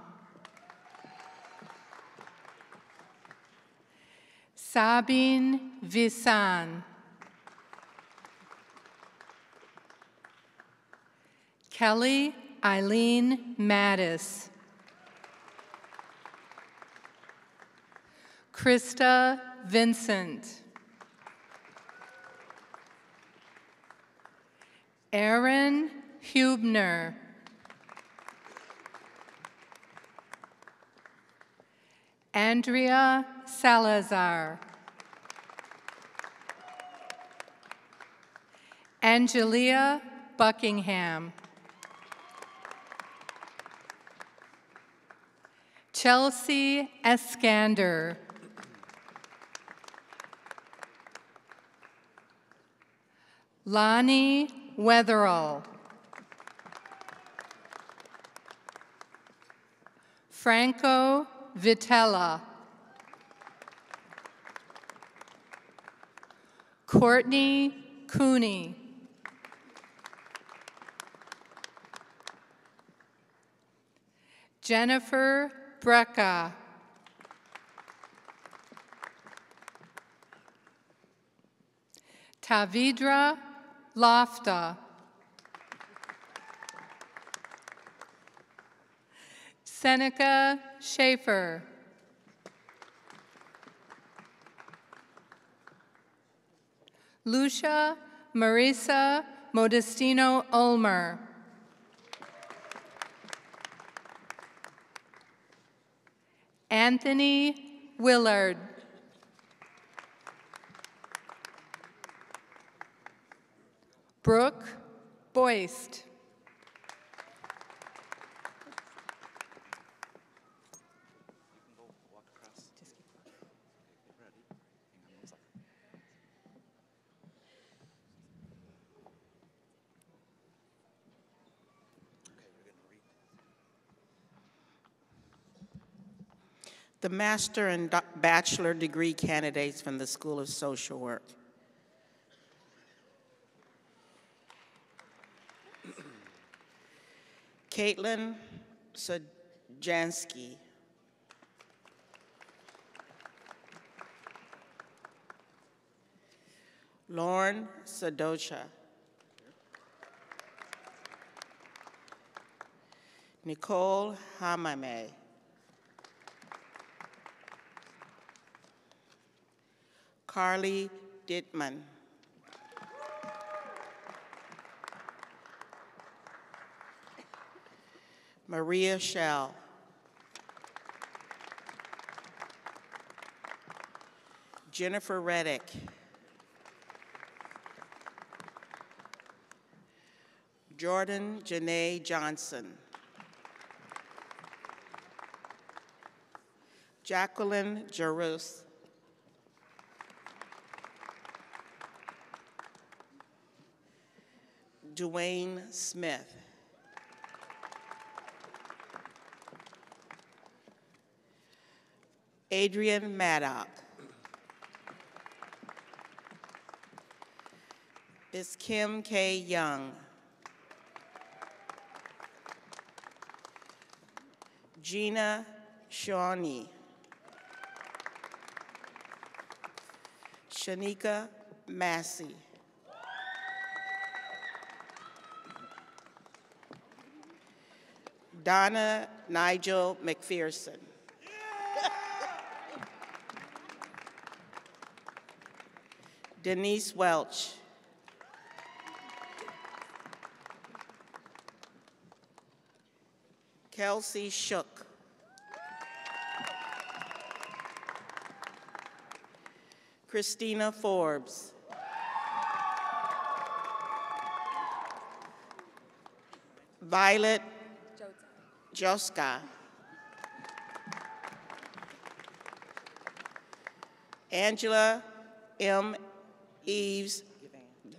S18: Sabine Visan. Kelly Eileen Mattis. Krista Vincent. Aaron Hubner. Andrea Salazar. Angelia Buckingham. Chelsea Eskander. Lonnie Wetherall. Franco Vitella. Courtney Cooney. Jennifer Brecka. Tavidra Lofta. Seneca Schaefer. Lucia Marisa Modestino Ulmer. Anthony Willard. Brooke Boyst.
S19: The master and bachelor degree candidates from the School of Social Work. Caitlin Sojansky. Lauren Sadocha. Nicole Hamame. Carly Dittman. Maria Schell. Jennifer Reddick. Jordan Janae Johnson. Jacqueline Jarus. Dwayne Smith. Adrian Maddock. Ms. Kim K. Young. Gina Shawnee. Shanika Massey. Donna Nigel McPherson. Denise Welch. Kelsey Shook. Christina Forbes. Violet Joska. Angela M. Eves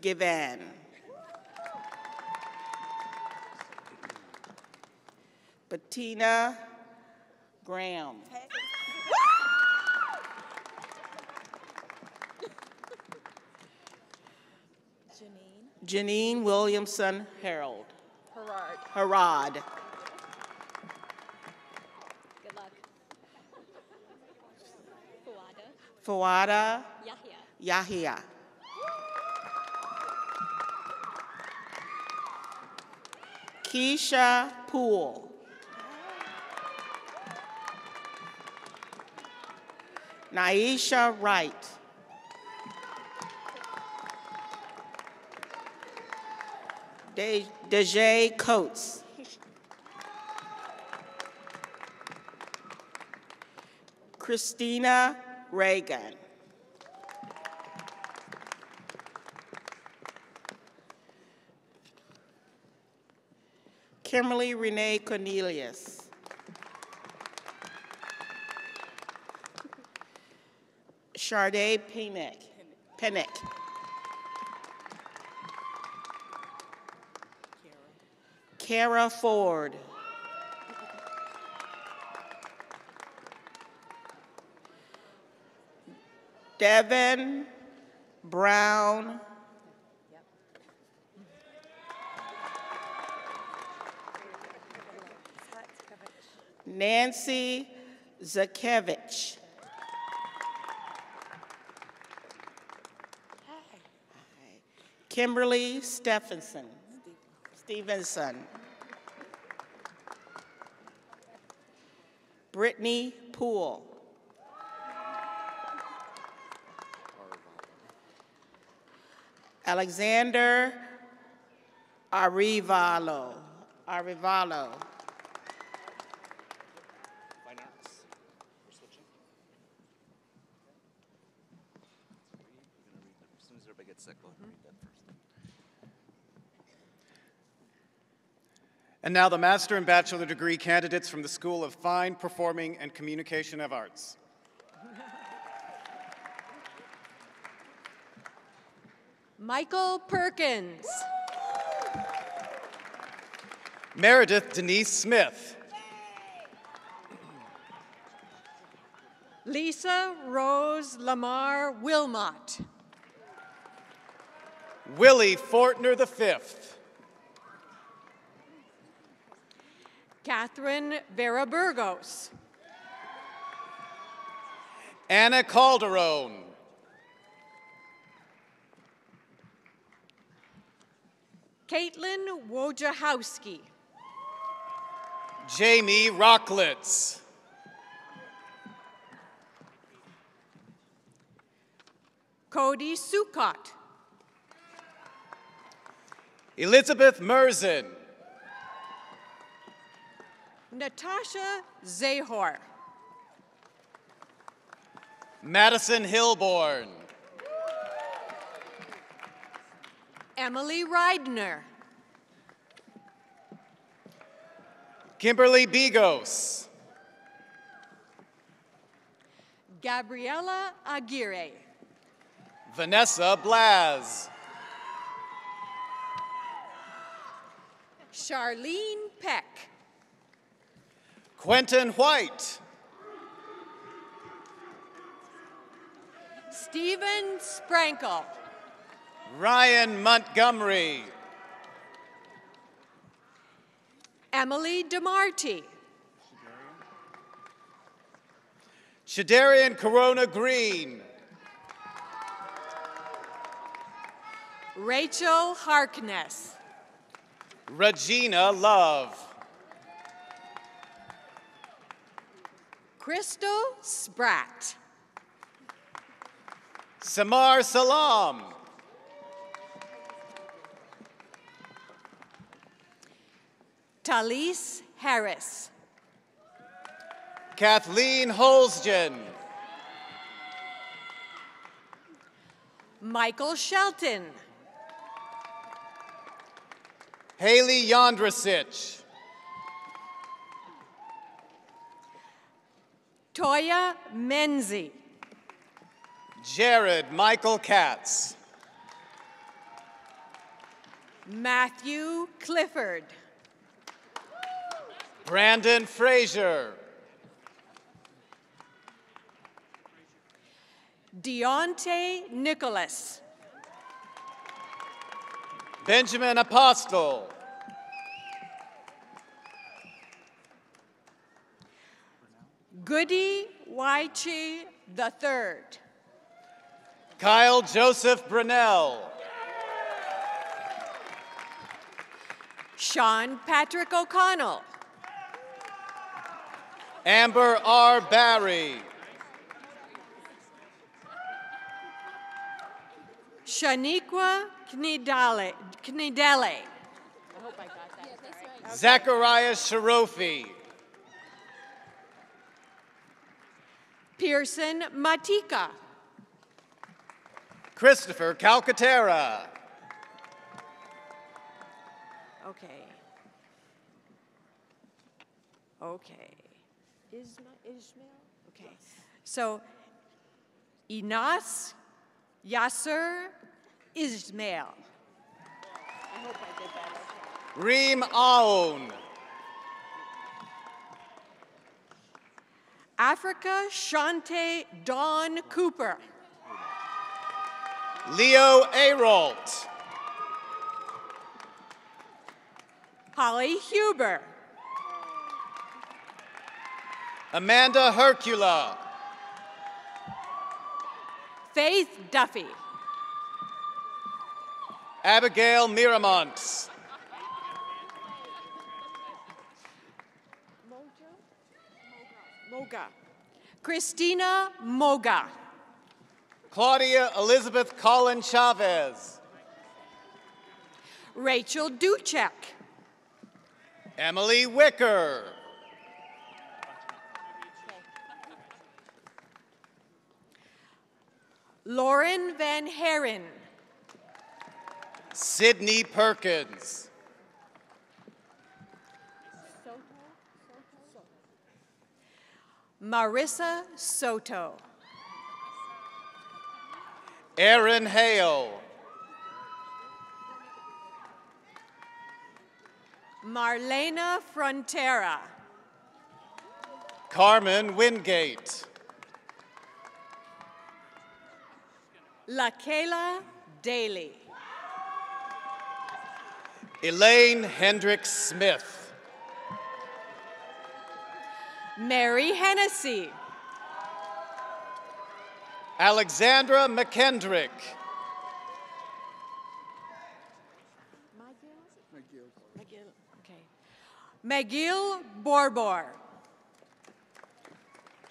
S19: Givan. Bettina Graham. Janine Williamson Harold. Harad.
S20: Good luck.
S19: Fawada
S20: Yahya.
S19: Yahya. Keisha Poole. Naisha Wright. Dejae Coates. Christina Reagan. Kimberly Renee Cornelius. Sharday Pennick. Kara Ford. Devin Brown. Nancy Zakevich. Kimberly Stevenson. Brittany Poole. Alexander Arivalo.
S21: And now the master and bachelor degree candidates from the School of Fine, Performing, and Communication of Arts.
S20: Michael Perkins.
S21: Meredith Denise Smith.
S20: Lisa Rose Lamar Wilmot.
S21: Willie Fortner V.
S20: Catherine Vera Burgos.
S21: Anna Calderon.
S20: Caitlin Wojciechowski.
S21: Jamie Rocklitz.
S20: Cody Sukot.
S21: Elizabeth Merzen.
S20: Natasha Zahor.
S21: Madison Hilborn.
S20: Emily Reidner.
S21: Kimberly Bigos.
S20: Gabriela Aguirre.
S21: Vanessa Blaz.
S20: Charlene Peck.
S21: Quentin White.
S20: Stephen Sprankle.
S21: Ryan Montgomery.
S20: Emily DeMarty.
S21: Shadarian Corona Green.
S20: Rachel Harkness.
S21: Regina Love.
S20: Crystal Spratt.
S21: Samar Salam.
S20: Talise Harris.
S21: Kathleen Holsgen.
S20: Michael Shelton.
S21: Haley Yondrasich.
S20: Toya Menzie.
S21: Jared Michael Katz.
S20: Matthew Clifford.
S21: Brandon Frazier.
S20: Deontay Nicholas.
S21: Benjamin Apostle.
S20: Goody Waichi III.
S21: Kyle Joseph Brunell.
S20: Sean Patrick O'Connell.
S21: Amber R. Barry.
S20: Shaniqua Knidale. I hope I got that right.
S21: Zachariah Sharofi.
S20: Pearson Matika.
S21: Christopher Calcaterra.
S20: Okay. Okay. Ishmael? Okay. So, Inas Yasser Ismail. I hope I did that okay.
S21: Reem Aoun.
S20: Africa Shante Dawn Cooper.
S21: Leo Arolt.
S20: Holly Huber.
S21: Amanda Hercula.
S20: Faith Duffy.
S21: Abigail Miramont.
S20: Moga. Christina Moga.
S21: Claudia Elizabeth Collin Chavez.
S20: Rachel Duchek.
S21: Emily Wicker.
S20: Lauren Van Herren.
S21: Sydney Perkins.
S20: Marissa Soto.
S21: Aaron Hale.
S20: Marlena Frontera.
S21: Carmen Wingate.
S20: LaKayla Daly.
S21: Elaine Hendricks Smith.
S1: Mary Hennessy.
S21: Alexandra McKendrick.
S1: McGill Borbor.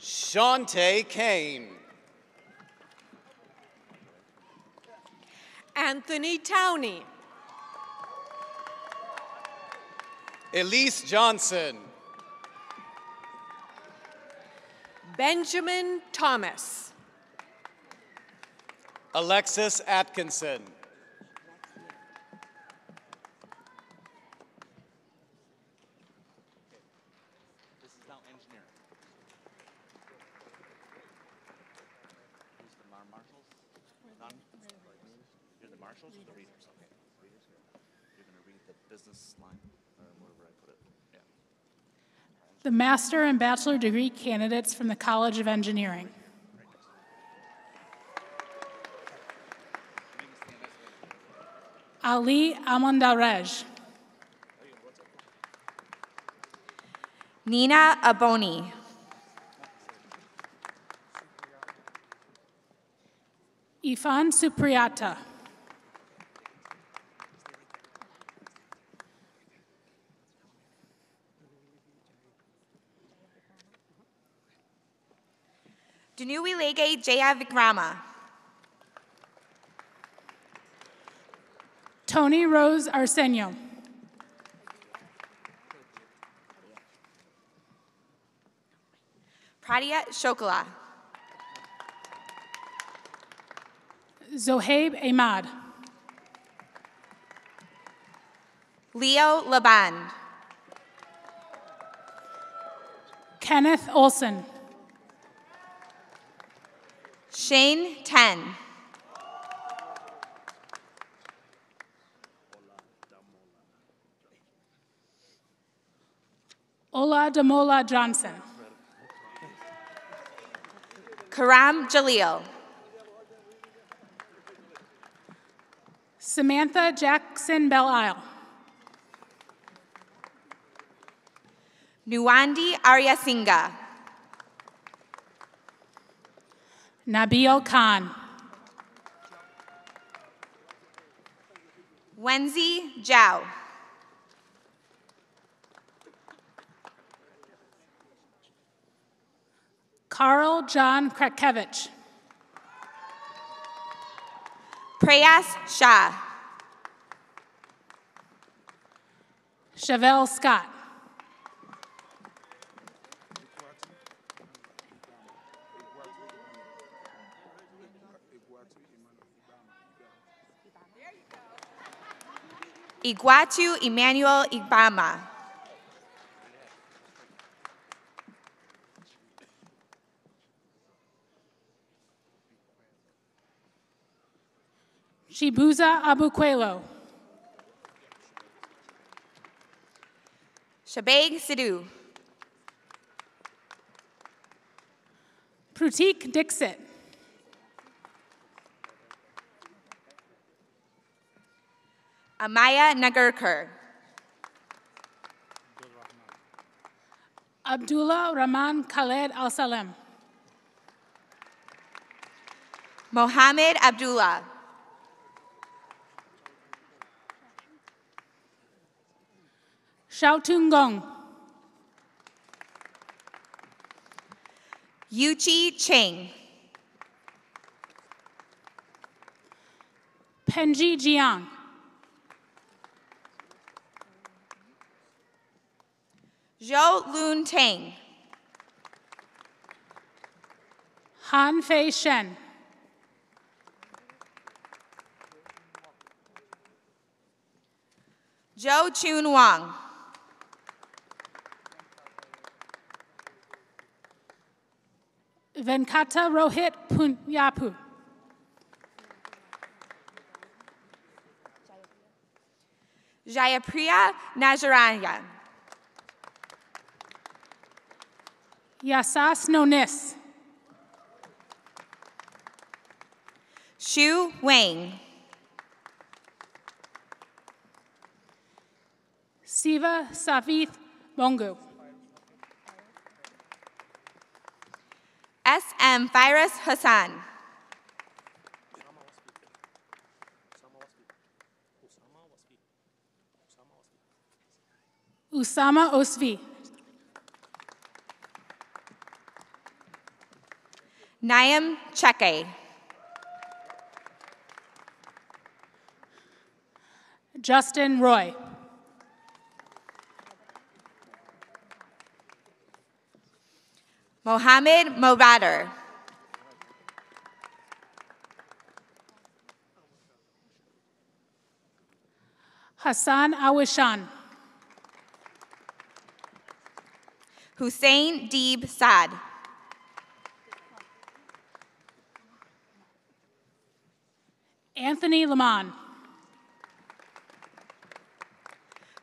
S21: Shantae Kane.
S1: Anthony Towney.
S21: Elise Johnson.
S1: Benjamin Thomas.
S21: Alexis Atkinson.
S22: This is now engineering. Who's the marshals? None? You're the marshals or the readers? Okay. Readers. You're going to read the business line, or wherever I put it. Yeah.
S23: The master and bachelor degree candidates from the College of Engineering. Ali Amondarej.
S24: Nina Aboni.
S23: Ifan Supriyata.
S24: Dunuilege Jaya Vikrama.
S23: Tony Rose Arsenio.
S24: Pradia Shokala.
S23: Zohaib Ahmad.
S24: Leo Laban.
S23: Kenneth Olson.
S24: Shane Ten.
S23: Ola Damola Johnson.
S24: Karam Jalil.
S23: Samantha Jackson Belle-Isle.
S24: Nuwandi Aryasinga.
S23: Nabil Khan.
S24: Wenzi Zhao.
S23: Carl John Krakevich.
S24: Prayas Shah.
S23: Chevelle Scott.
S24: Iguatu Emmanuel Igbama.
S23: Chibuza Abukwelo.
S24: Shabeg Sidhu.
S23: Pratik Dixit.
S24: Amaya Nagarkar.
S23: Abdullah Rahman Khaled Al Salem.
S24: Mohammed Abdullah.
S23: Xiaotung Gong.
S24: Yuchi Cheng.
S23: Penji Jiang.
S24: Zhou Lun Tang.
S23: Han Fei Shen.
S24: Zhou Chun Wang.
S23: Venkata Rohit Punyapu.
S24: Jayapriya Najaranya.
S23: Yasas Nonis.
S24: Xu Wang.
S23: Siva Savith Bongo.
S24: S.M. Firas Hassan.
S23: Usama Osvi.
S24: Naim Cheke.
S23: Justin Roy.
S24: Mohammed Mobader.
S23: Hassan Awishan.
S24: Hussein Deeb Saad.
S23: Anthony Lamont.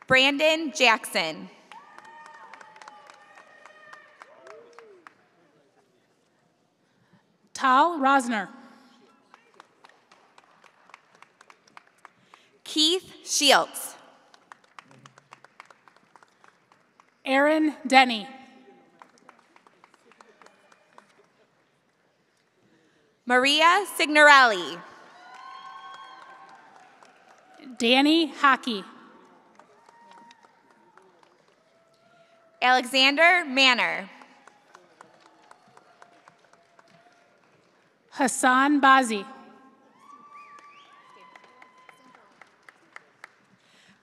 S24: Brandon Jackson.
S23: Tal Rosner.
S24: Keith Shields.
S23: Aaron Denny.
S24: Maria Signorelli.
S23: Danny Hockey.
S24: Alexander Manor.
S23: Hassan Bazi.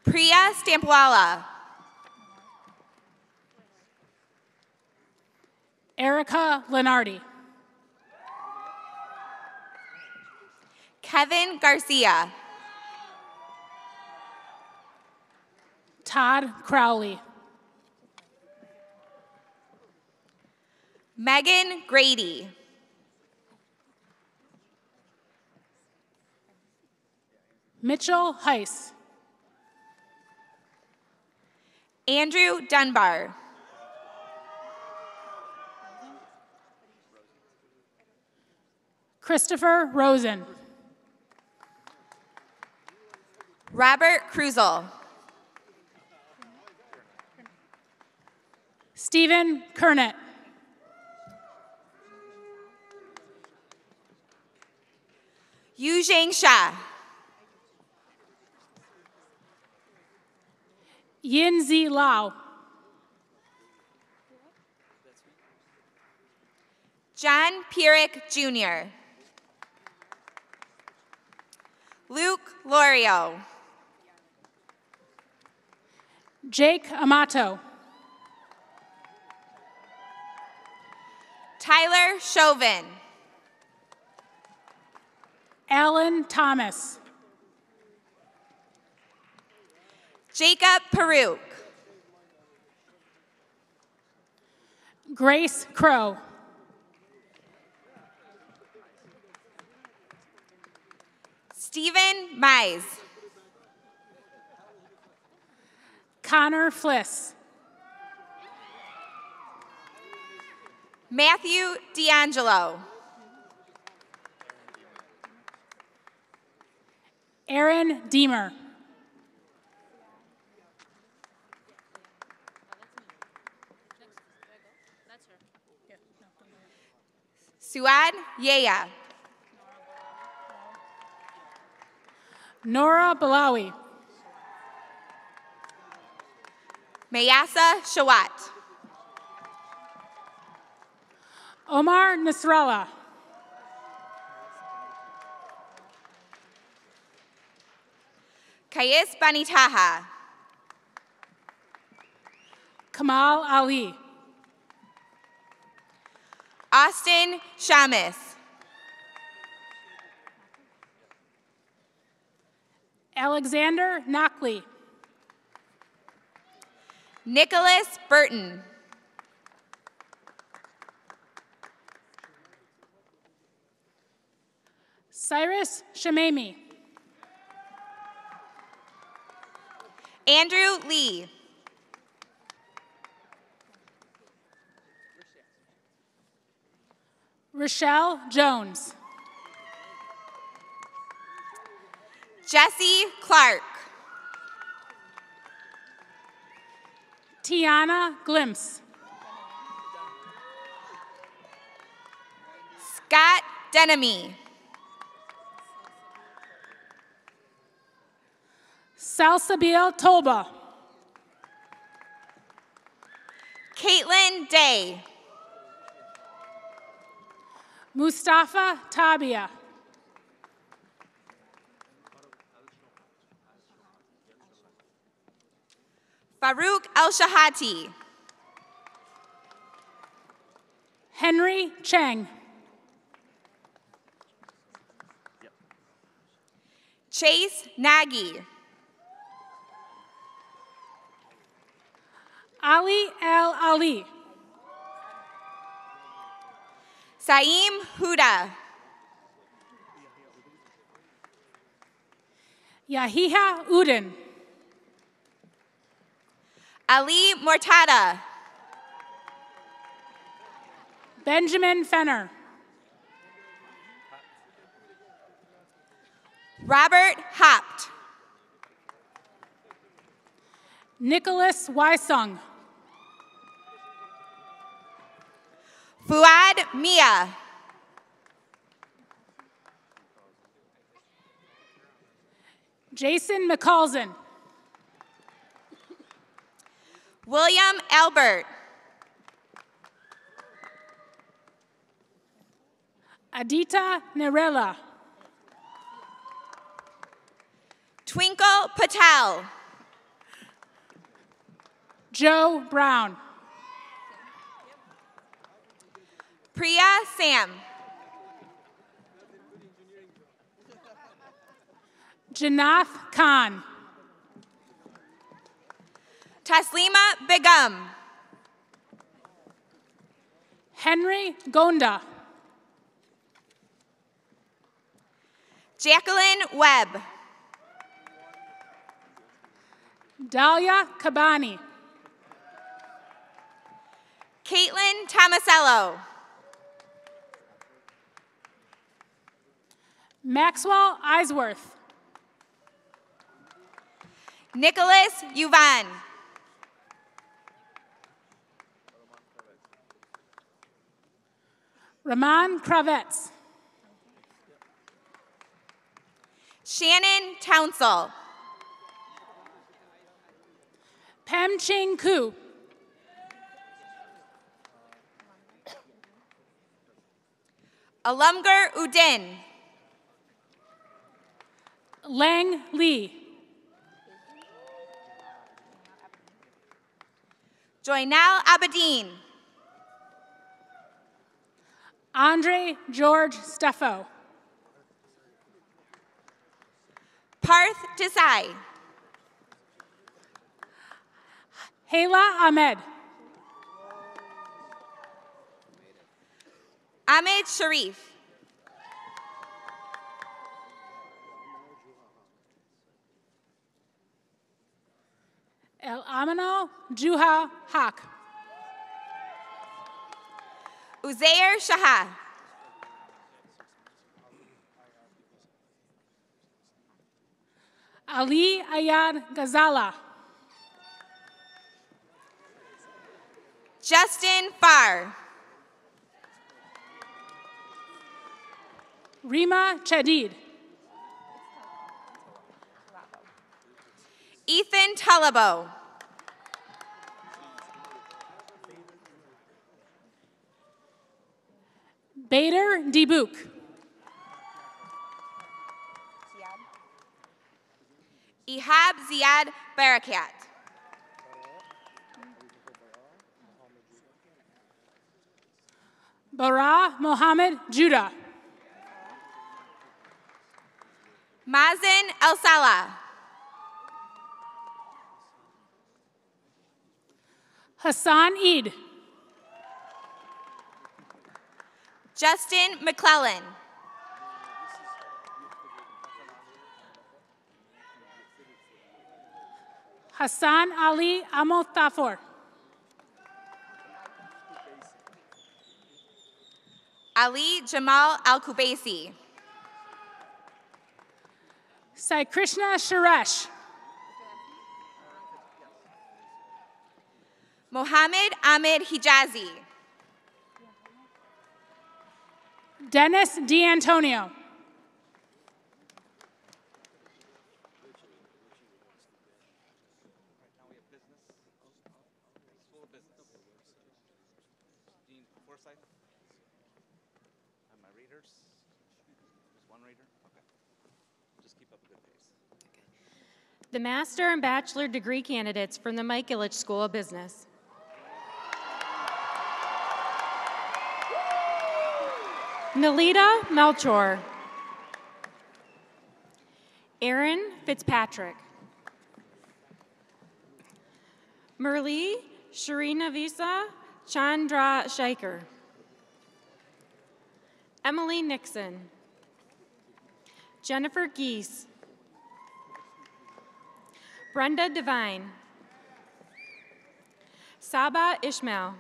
S24: Priya Stampwala.
S23: Erica Lenardi.
S24: Kevin Garcia.
S23: Todd Crowley.
S24: Megan Grady.
S23: Mitchell Heiss.
S24: Andrew Dunbar.
S23: Christopher Rosen.
S24: Robert Cruzel.
S23: Stephen Kernet.
S24: Yuzhang Shah.
S23: Yinzi Lau.
S24: John Pierrick Jr. Luke Lorio.
S23: Jake Amato.
S24: Tyler Chauvin.
S23: Alan Thomas.
S24: Jacob Peruk.
S23: Grace Crow.
S24: Stephen Mize.
S23: Connor Fliss.
S24: Matthew D'Angelo.
S23: Aaron Deemer.
S24: Suad Yeya.
S23: Nora Balawi.
S24: Mayasa Shawat.
S23: Omar Nasrallah.
S24: Kais Banitaha.
S23: Kamal Ali.
S24: Austin Shamus.
S23: Alexander Knockley.
S24: Nicholas Burton.
S23: Cyrus Shamami.
S24: Andrew Lee.
S23: Rochelle Jones.
S24: Jesse Clark.
S23: Tiana Glimpse.
S24: Denemy.
S23: Salsabil Tolba.
S24: Caitlin Day.
S23: Mustafa Tabia.
S24: Farouk El-Shahati.
S23: Henry Cheng.
S24: Chase Nagy.
S23: Ali El Ali.
S24: Saeem Huda.
S23: Yahiya Udin.
S24: Ali Mortada.
S23: Benjamin Fenner.
S24: Robert Hopt.
S23: Nicholas Wysung.
S24: Fuad Mia.
S23: Jason McCalzin.
S24: William Albert.
S23: Adita Nerella.
S24: Twinkle Patel.
S23: Joe Brown.
S24: Priya Sam.
S23: Janath Khan.
S24: Taslima Begum.
S23: Henry Gonda.
S24: Jacqueline Webb.
S23: Dahlia Kabani.
S24: Caitlin Tomasello.
S23: Maxwell Eisworth.
S24: Nicholas Yuvan.
S23: Raman Kravets.
S24: Shannon Townsell.
S23: Pem Ching Ku.
S24: Alumgar Udin.
S23: Lang Lee.
S24: Joynel Abedin.
S23: Andre George Steffo.
S24: Parth Desai.
S23: Hayla Ahmed.
S24: Ahmed Sharif.
S23: El Amino Juha Haq.
S24: Uzair Shah.
S23: Ali Ayad Ghazala.
S24: Justin Farr.
S23: Rima Chadid.
S24: Ethan Tullabo.
S23: Bader Dibuk.
S24: Ihab Ziad Barakat.
S23: Bara Mohammed Judah.
S24: Mazen El Salah.
S23: Hassan Eid.
S24: Justin McClellan.
S23: Hassan Ali Amotafor.
S24: Ali Jamal Al-Kubaisi.
S23: Sai Krishna Suresh.
S24: Mohammed Ahmed Hijazi.
S23: Dennis D'Antonio.
S2: The master and bachelor degree candidates from the Mike Ilitch School of Business. Nalita Melchor. Aaron Fitzpatrick. Murli Srinivasa Chandrasekhar. Emily Nixon. Jennifer Geese. Brenda Devine. Saba Ishmael.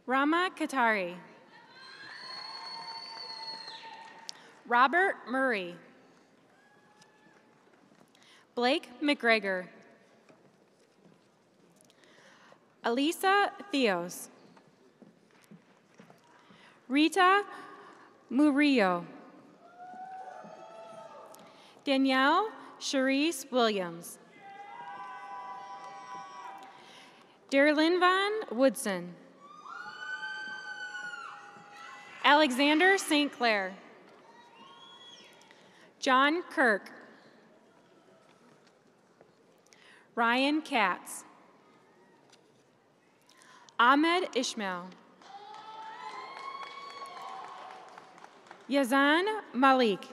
S2: Rama Katari. Robert Murray. Blake McGregor. Elisa Theos. Rita Murillo. Danielle Charisse Williams. Darlene Van Woodson. Alexander St. Clair. John Kirk. Ryan Katz. Ahmed Ishmael. Yazan Malik.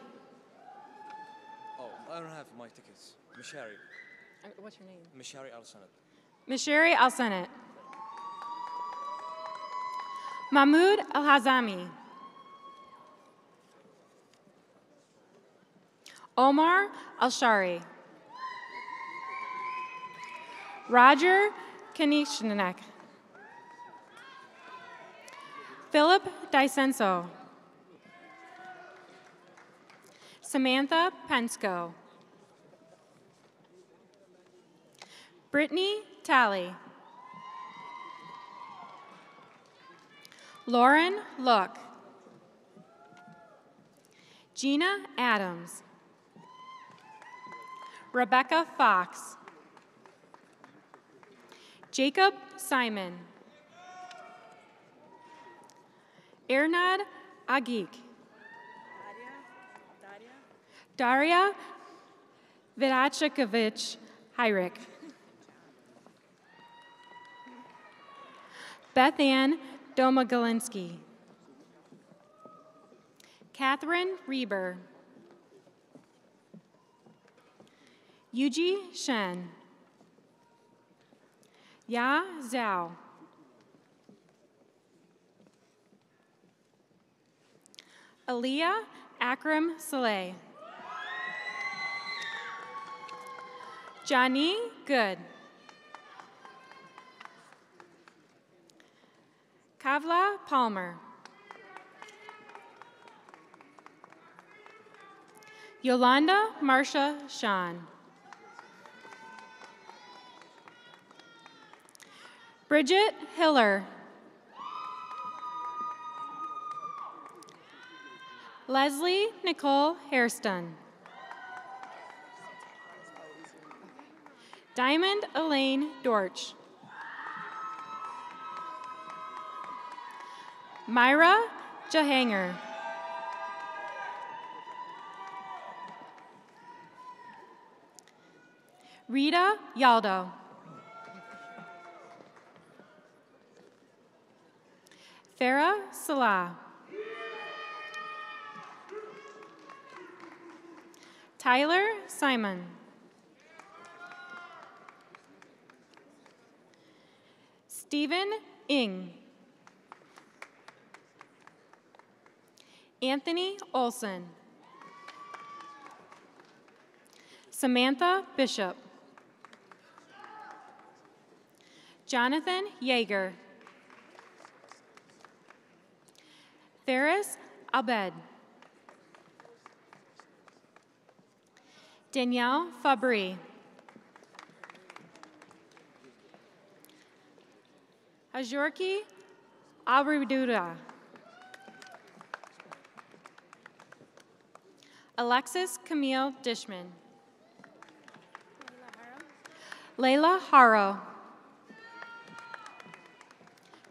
S3: Oh, I don't have my tickets. Mishari.
S2: What's your name?
S3: Mishari Al-Sanad.
S2: Mishari Al-Sanat. Mahmoud Al-Hazami. Omar Al-Shari. Roger Kanishnak. Philip Dysenso. Samantha Pensko. Brittany Talley. Lauren Look. Gina Adams. Rebecca Fox. Jacob Simon. Ernad Agik. Daria Vidachakovich Hyrik. Beth Ann Domagalinsky. Catherine Reber. Yuji Shen. Ya Zhao. Aliyah Akram Saleh. Johnny Good. Kavla Palmer. Yolanda Marsha Sean. Bridget Hiller. Leslie Nicole Hairston. Diamond Elaine Dorch. Myra Jahanger. Rita Yaldo. Farah Salah. Tyler Simon. Stephen Ing. Anthony Olson. Samantha Bishop. Jonathan Yeager. Ferris Abed. Danielle Fabry. Ajorki Abriduda. Alexis Camille Dishman. Layla Haro.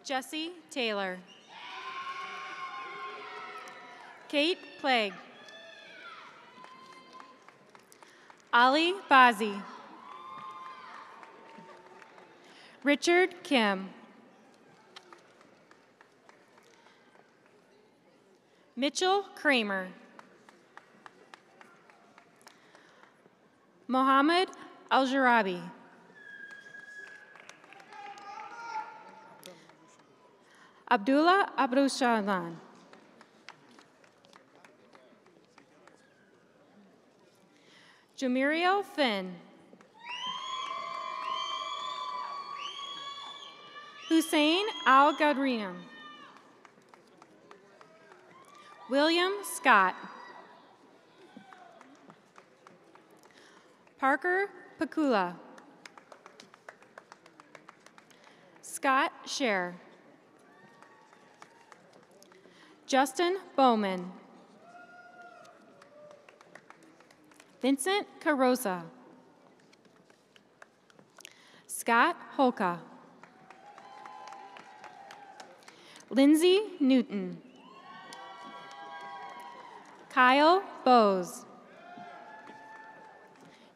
S2: Jesse Taylor. Kate Plague. Ali Bazi. Richard Kim. Mitchell Kramer. Mohammed Al-Jarabi. Abdullah Abdushalan. Jamirio Finn. Hussein Al-Gadrinam. William Scott. Parker Pakula. Scott Scher. Justin Bowman. Vincent Carosa. Scott Holka. Lindsay Newton. Kyle Bowes.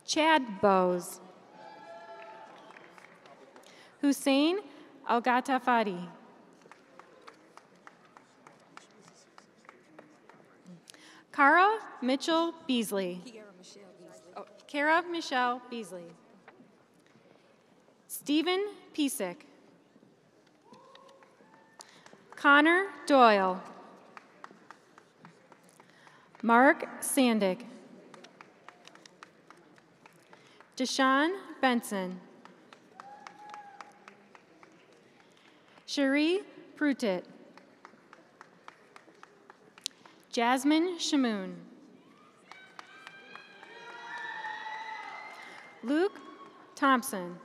S2: Chad Bowes. Hussein Al-Ghatafadi. Kara Mitchell Beasley. Kara Michelle Beasley. Stephen Piesick. Connor Doyle. Mark Sandick. Deshaun Benson. Cherie Pruitt. Jasmine Shamoon. Luke Thompson.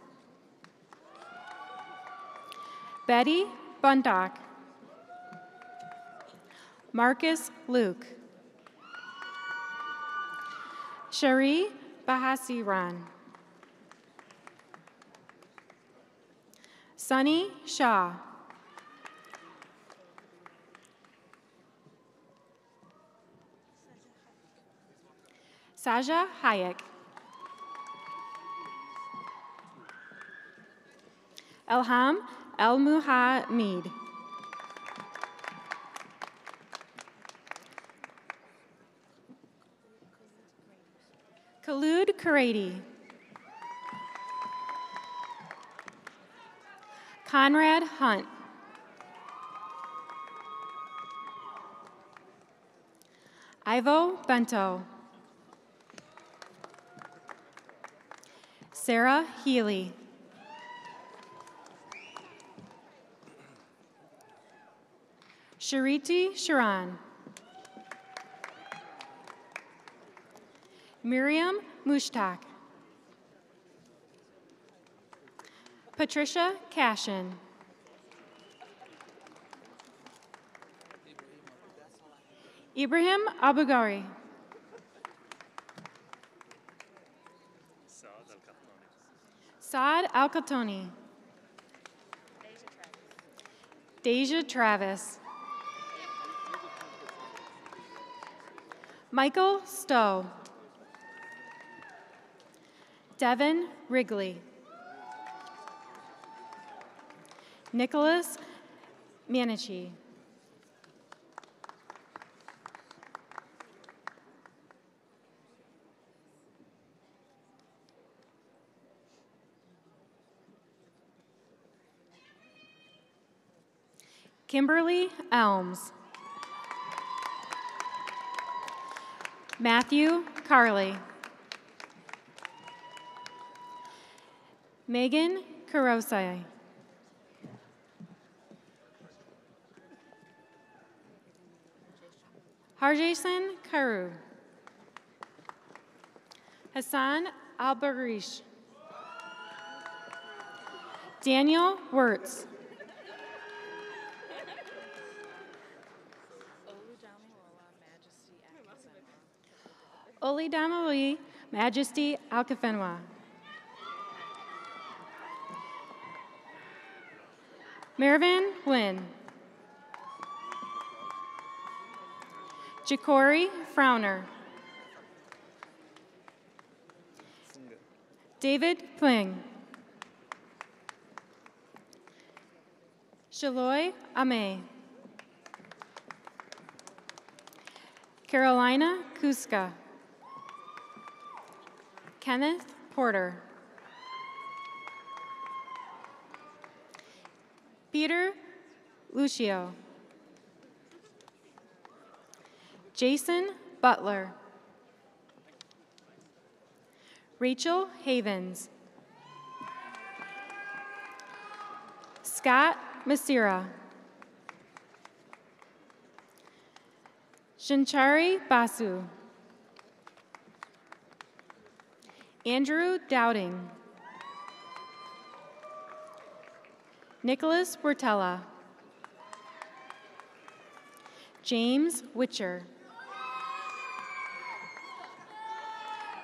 S2: Betty Bundock. Marcus Luke. Cherie Bahasiran. Sunny Shaw. Saja Hayek. Elham El-Muhamid. Khalud Karadi. Conrad Hunt. Ivo Bento. Sarah Healy. Shariti Sharan. Miriam Mushtaq. Patricia Cashin. Ibrahim Abugari. Saad Al-Khatoni. Deja Travis. Michael Stowe. Devin Wrigley. Nicholas Manichi. Kimberly Elms. Matthew Carley. Megan Karosai. Harjason Karu. Hassan Al-Barish. Daniel Wirtz. Olidamali Majesty Alkafenwa. Mervan Wynn. Jacori Frowner. David Pling. Shaloy Ame. Carolina Kuska. Kenneth Porter. Peter Lucio. Jason Butler. Rachel Havens. Scott Masira. Shinchari Basu. Andrew Dowding. Nicholas Bertella. James Witcher.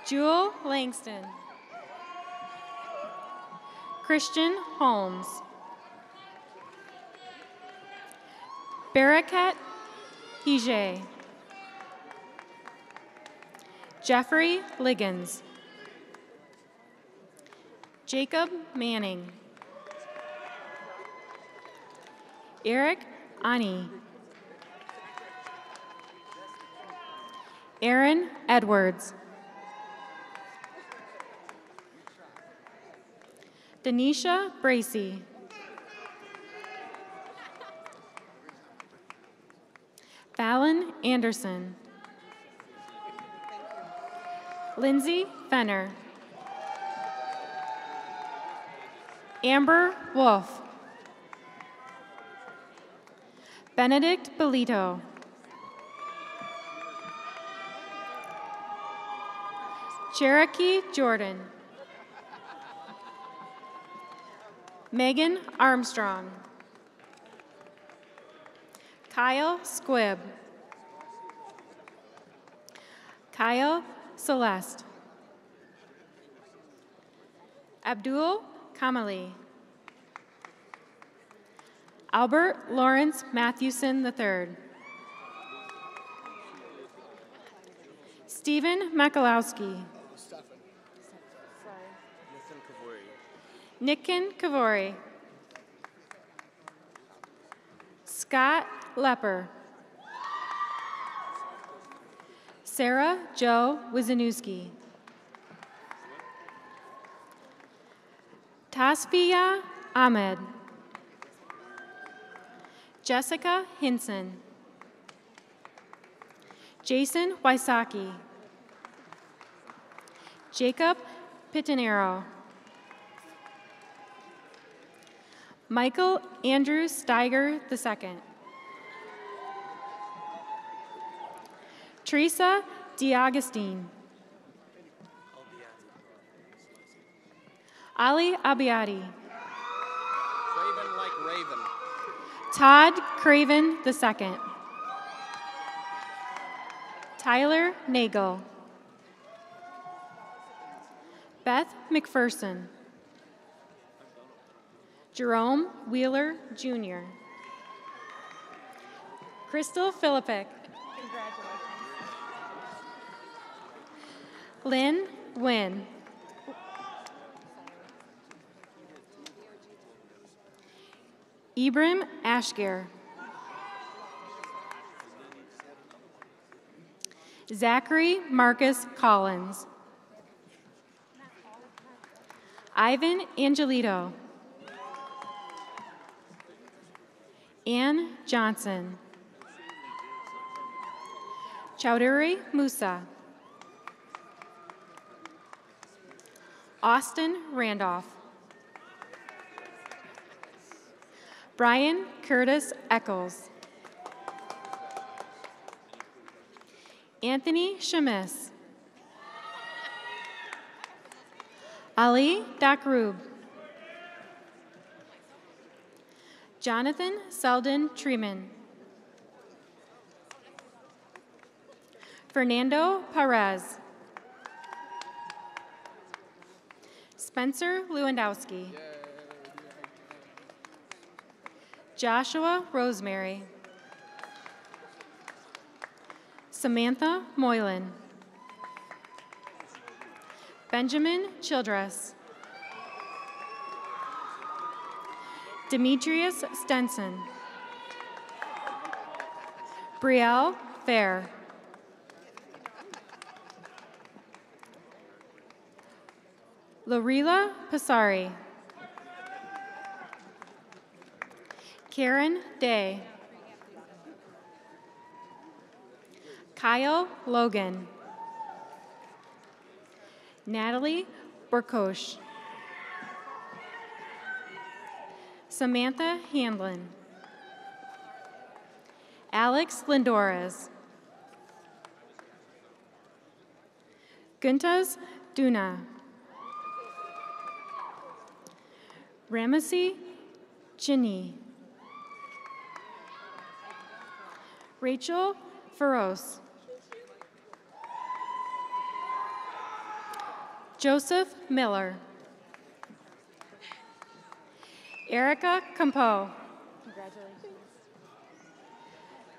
S2: Jewel Langston. Christian Holmes. Barakat Hije. Jeffrey Liggins. Jacob Manning. Eric Ani. Aaron Edwards. Denisha Bracy. Fallon Anderson. Lindsay Fenner. Amber Wolf. Benedict Belito. Cherokee Jordan. Megan Armstrong. Kyle Squibb. Kyle Celeste. Abdul Kamali. Albert Lawrence Mathewson III. Stephen Makalowski. Nikin Kavori. Scott Lepper. Sarah Jo Wizanewski. Tasfiya Ahmed. Jessica Hinson. Jason Wysocki. Jacob Pitanero. Michael Andrew Steiger II. Teresa DiAugustine. Ali Abiadi.
S4: Craven like Raven.
S2: Todd Craven II. Tyler Nagel. Beth McPherson. Jerome Wheeler Jr. Crystal Philippic. Lynn Wynn. Ibram Ashgir. Zachary Marcus Collins. Ivan Angelito. Ann Johnson. Chowdhury Musa. Austin Randolph. Brian Curtis Eccles. Anthony Shamis. Ali Dakrub. Jonathan Selden Treeman. Fernando Perez. Spencer Lewandowski. Joshua Rosemary. Samantha Moylan. Benjamin Childress. Demetrius Stenson. Brielle Fair. Lorela Passari. Karen Day. Kyle Logan. Natalie Burkosh. Samantha Handlin. Alex Lindores. Guntaz Duna. Ramesy Chinny. Rachel Feroz. Joseph Miller. Erica Campo. Congratulations.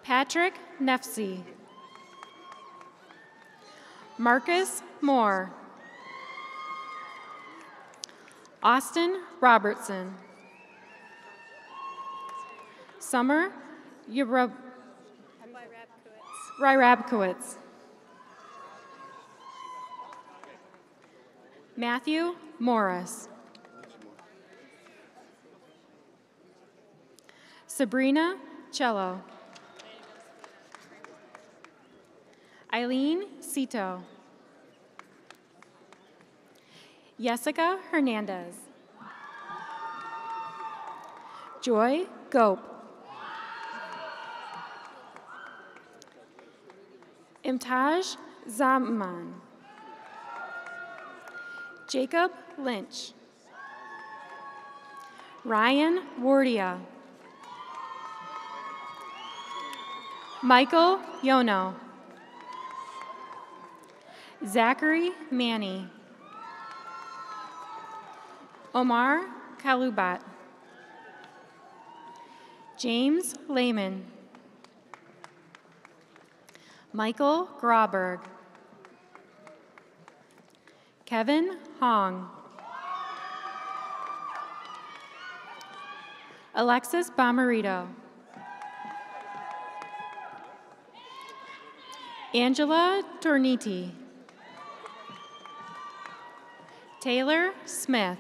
S2: Patrick Nefsey. Marcus Moore. Austin Robertson. Summer Ryrabkowitz. Matthew Morris. Sabrina Cello. Eileen Cito. Jessica Hernandez. Joy Gope. Imtaj Zaman. Jacob Lynch. Ryan Wardia. Michael Yono. Zachary Manny. Omar Kalubat. James Lehman. Michael Grauberg. Kevin Hong. Alexis Bomarito. Angela Torniti. Taylor Smith.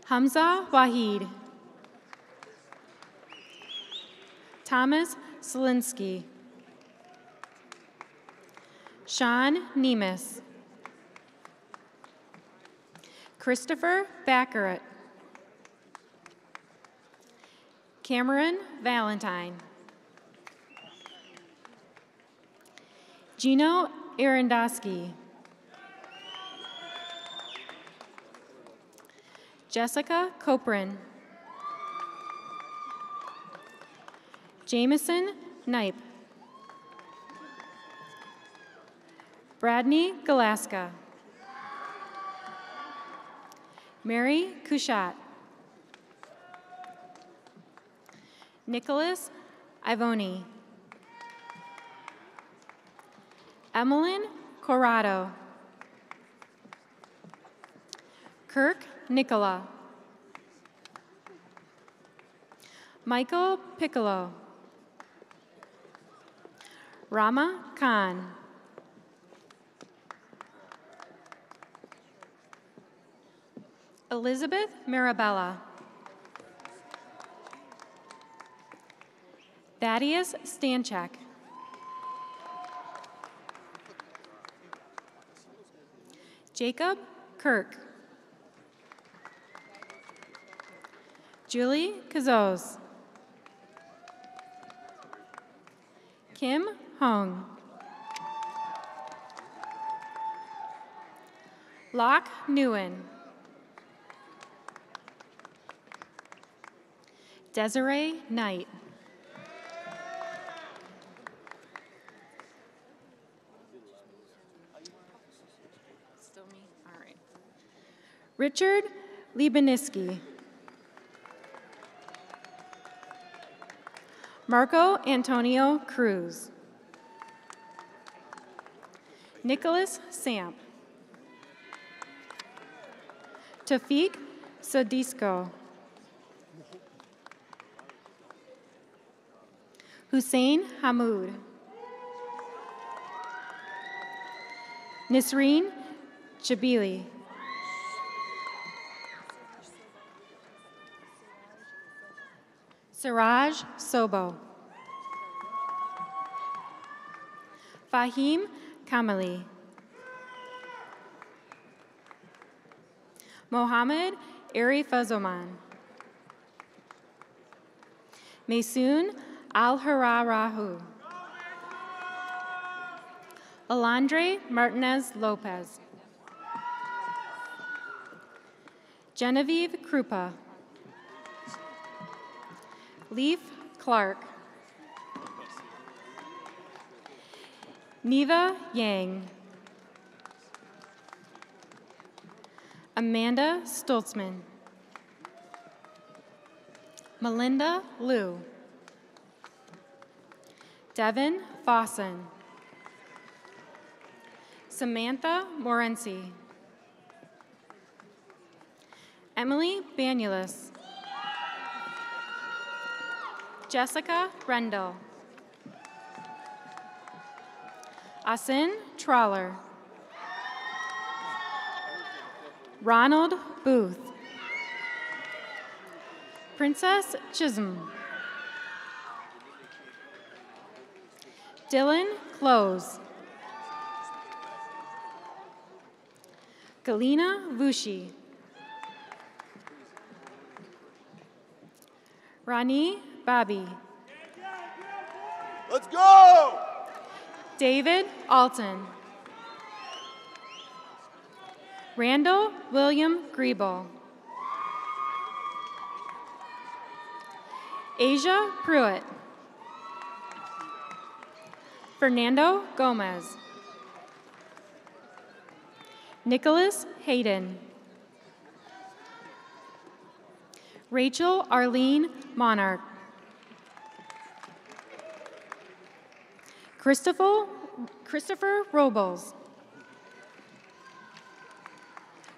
S2: Hamza Wahid. Thomas Selinsky. Sean Nemus. Christopher Baccarat. Cameron Valentine. Gino Arendowski. Jessica Coprin. Jameson Knipe. Bradney Galaska. Mary Kushat. Nicholas Ivoni. Emmeline Corrado. Kirk Nicola. Michael Piccolo. Rama Khan. Elizabeth Mirabella. Thaddeus Stanchak. Jacob Kirk. Julie Kazos. Kim Hong. Locke Nguyen. Desiree Knight. Richard Liebeniski. Marco Antonio Cruz. Nicholas Samp. Tafiq Sadisco. Hussein Hamoud. Nisreen Jabili. Siraj Sobo. Fahim Kamali. Mohammed Arifazoman. Maysoon Al-Hararahu. Alandre Martinez Lopez. Genevieve Krupa. Leaf Clark. Neva Yang. Amanda Stoltzman. Melinda Liu. Devin Fossen. Samantha Morency. Emily Banulis. Jessica Rendell. Asin Trawler. Ronald Booth. Princess Chisholm. Dylan Close. Galina Vushi. Rani Babi.
S5: Let's go!
S2: David Alton. Randall William Griebel. Asia Pruitt. Fernando Gomez. Nicholas Hayden. Rachel Arlene Monarch. Christopher Robles.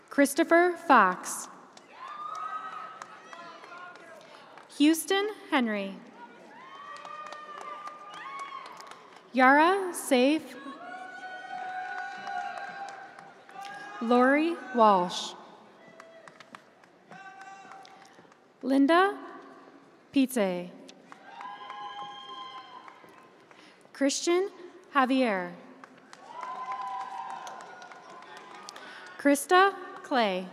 S2: Christopher Fox. Houston Henry. Yara Saif. Lori Walsh. Linda Pizze. Christian Javier. Krista Clay.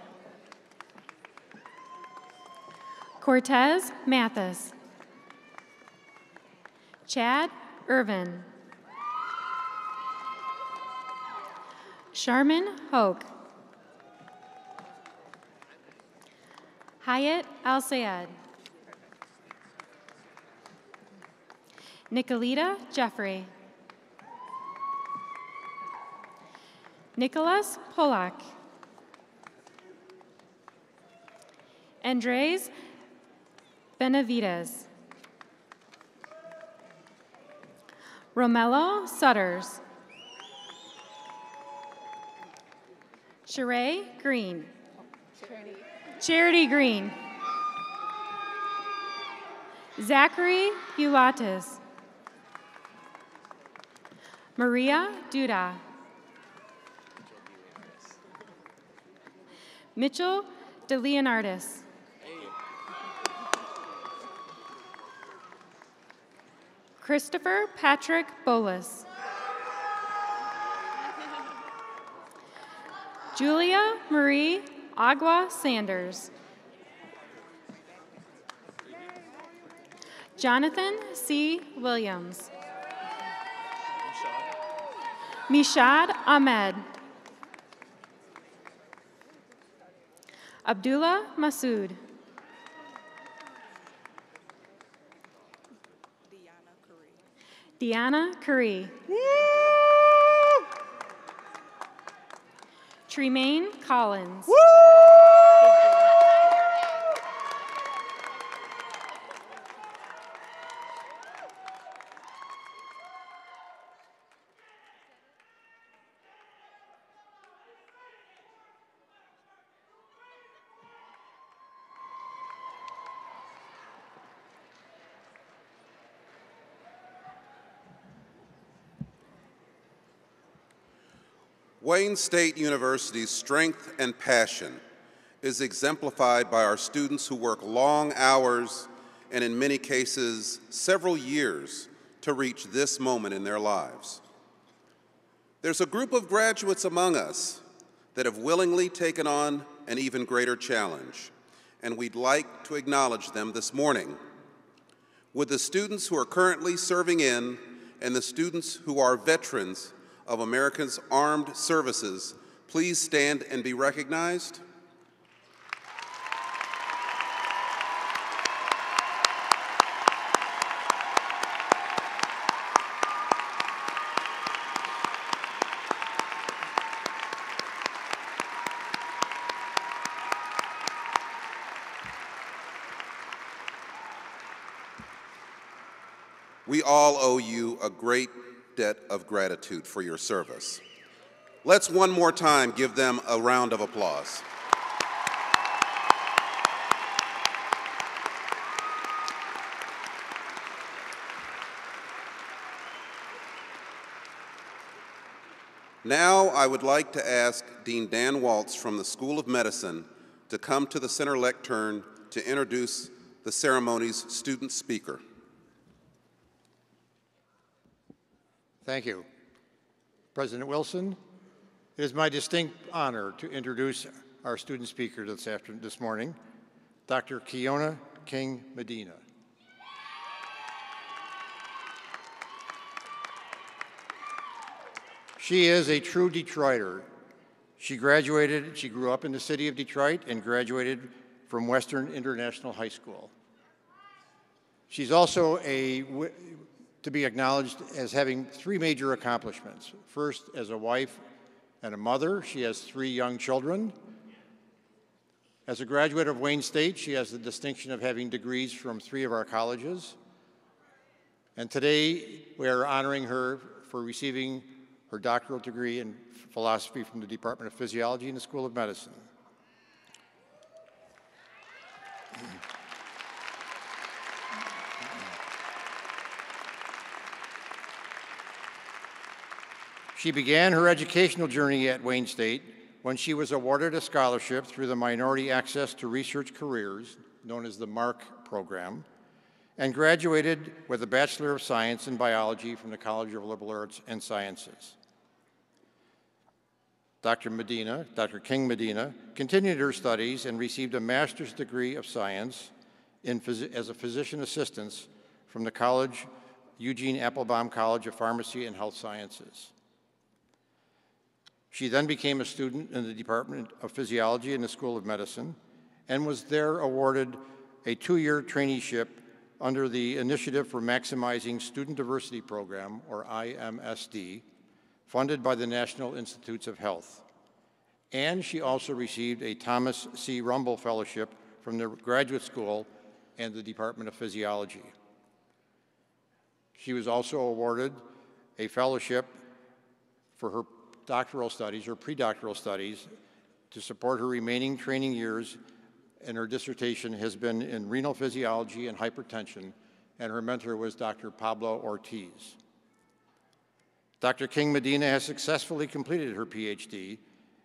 S2: Cortez Mathis. Chad Irvin. Sharman Hoke. Hyatt Al-Sayed. Nicolita Jeffrey. Nicholas Polak. Andres Benavides. Romello Sutters. Sheree Green. Charity Green. Zachary Ulatis. Maria Duda. Mitchell De Leonardis. Christopher Patrick Bolas. Julia Marie Agua Sanders. Jonathan C. Williams. Mishad Ahmed. Abdullah Masood. Deanna Curry. Tremaine Collins.
S6: Wayne State University's strength and passion is exemplified by our students who work long hours and in many cases several years to reach this moment in their lives. There's a group of graduates among us that have willingly taken on an even greater challenge, and we'd like to acknowledge them this morning. Would the students who are currently serving in and the students who are veterans of America's armed services please stand and be recognized? We all owe you a great debt of gratitude for your service. Let's one more time give them a round of applause. Now I would like to ask Dean Dan Waltz from the School of Medicine to come to the center lectern to introduce the ceremony's student speaker.
S12: Thank you. President Wilson, it is my distinct honor to introduce our student speaker this morning, Dr. Keona King Medina. She is a true Detroiter. She grew up in the city of Detroit and graduated from Western International High School. She's also to be acknowledged as having 3 major accomplishments. First, as a wife and a mother, she has 3 young children. As a graduate of Wayne State, she has the distinction of having degrees from 3 of our colleges. And today, we are honoring her for receiving her doctoral degree in philosophy from the Department of Physiology in the School of Medicine. She began her educational journey at Wayne State when she was awarded a scholarship through the Minority Access to Research Careers, known as the MARC program, and graduated with a Bachelor of Science in Biology from the College of Liberal Arts and Sciences. Dr. King Medina, continued her studies and received a Master's degree of Science as a physician assistant from the Eugene Applebaum College of Pharmacy and Health Sciences. She then became a student in the Department of Physiology in the School of Medicine and was there awarded a 2-year traineeship under the Initiative for Maximizing Student Diversity Program, or IMSD, funded by the National Institutes of Health. And she also received a Thomas C. Rumble Fellowship from the Graduate School and the Department of Physiology. She was also awarded a fellowship for her doctoral studies, or predoctoral studies, to support her remaining training years, and her dissertation has been in renal physiology and hypertension, and her mentor was Dr. Pablo Ortiz. Dr. King Medina has successfully completed her PhD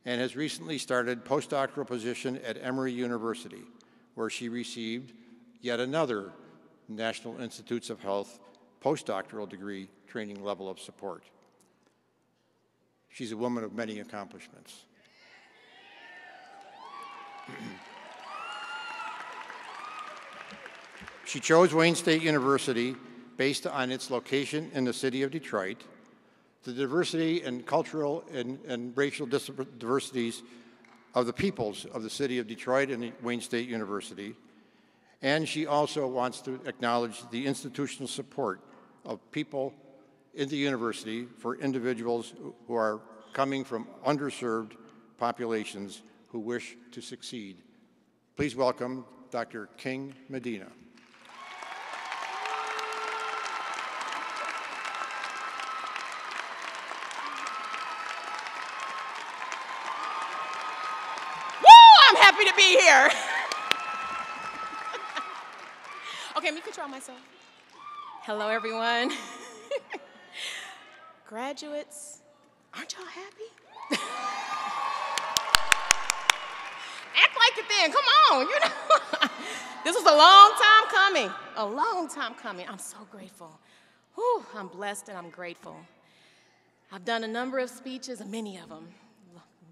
S12: and has recently started postdoctoral position at Emory University, where she received yet another National Institutes of Health postdoctoral degree training level of support. She's a woman of many accomplishments. She chose Wayne State University based on its location in the city of Detroit, the diversity and cultural and racial diversities of the peoples of the city of Detroit and Wayne State University, and she also wants to acknowledge the institutional support of people in the university for individuals who are coming from underserved populations who wish to succeed. Please welcome Dr. King Medina.
S19: I'm happy to be here. Okay, let me control myself. Hello, everyone. Graduates, aren't y'all happy? Act like it then, come on, you know. This was a long time coming, a long time coming. I'm so grateful. Whew, I'm blessed and I'm grateful. I've done a number of speeches, many of them.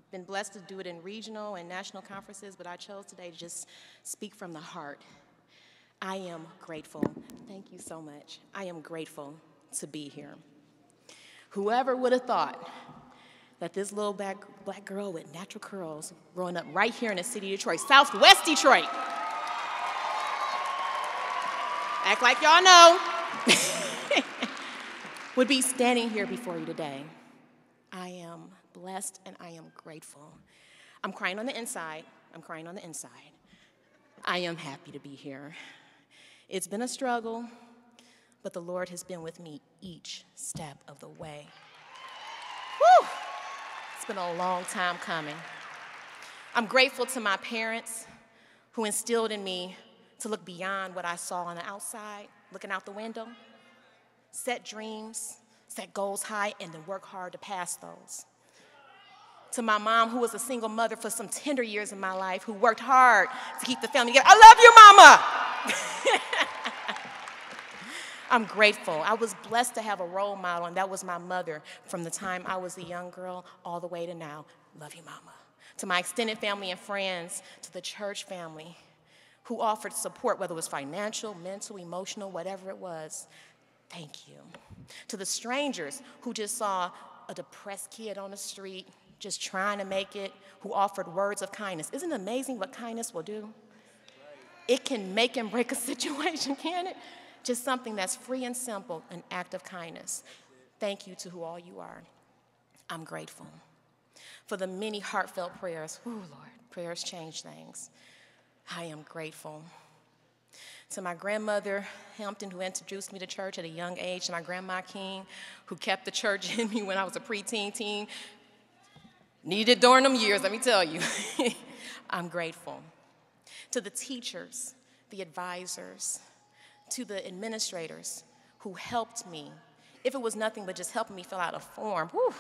S19: Been blessed to do it in regional and national conferences, but I chose today to just speak from the heart. I am grateful. Thank you so much. I am grateful to be here. Whoever would have thought that this little black girl with natural curls growing up right here in the city of Detroit, Southwest Detroit. Act like y'all know. Would be standing here before you today. I am blessed and I am grateful. I'm crying on the inside. I'm crying on the inside. I am happy to be here. It's been a struggle, but the Lord has been with me each step of the way. Whew! It's been a long time coming. I'm grateful to my parents who instilled in me to look beyond what I saw on the outside, looking out the window, set dreams, set goals high, and then work hard to pass those. To my mom, who was a single mother for some tender years in my life, who worked hard to keep the family together. I love you, Mama! I'm grateful. I was blessed to have a role model, and that was my mother from the time I was a young girl all the way to now. Love you, Mama. To my extended family and friends, to the church family, who offered support, whether it was financial, mental, emotional, whatever it was. Thank you. To the strangers who just saw a depressed kid on the street, just trying to make it, who offered words of kindness. Isn't it amazing what kindness will do? It can make and break a situation, can't it? Just something that's free and simple, an act of kindness. Thank you to who all you are. I'm grateful for the many heartfelt prayers. Ooh, Lord, prayers change things. I am grateful. To my grandmother, Hampton, who introduced me to church at a young age, to my grandma King, who kept the church in me when I was a preteen teen. Needed during them years, let me tell you. I'm grateful. To the teachers, the advisors, to the administrators who helped me. If it was nothing but just helping me fill out a form, whew,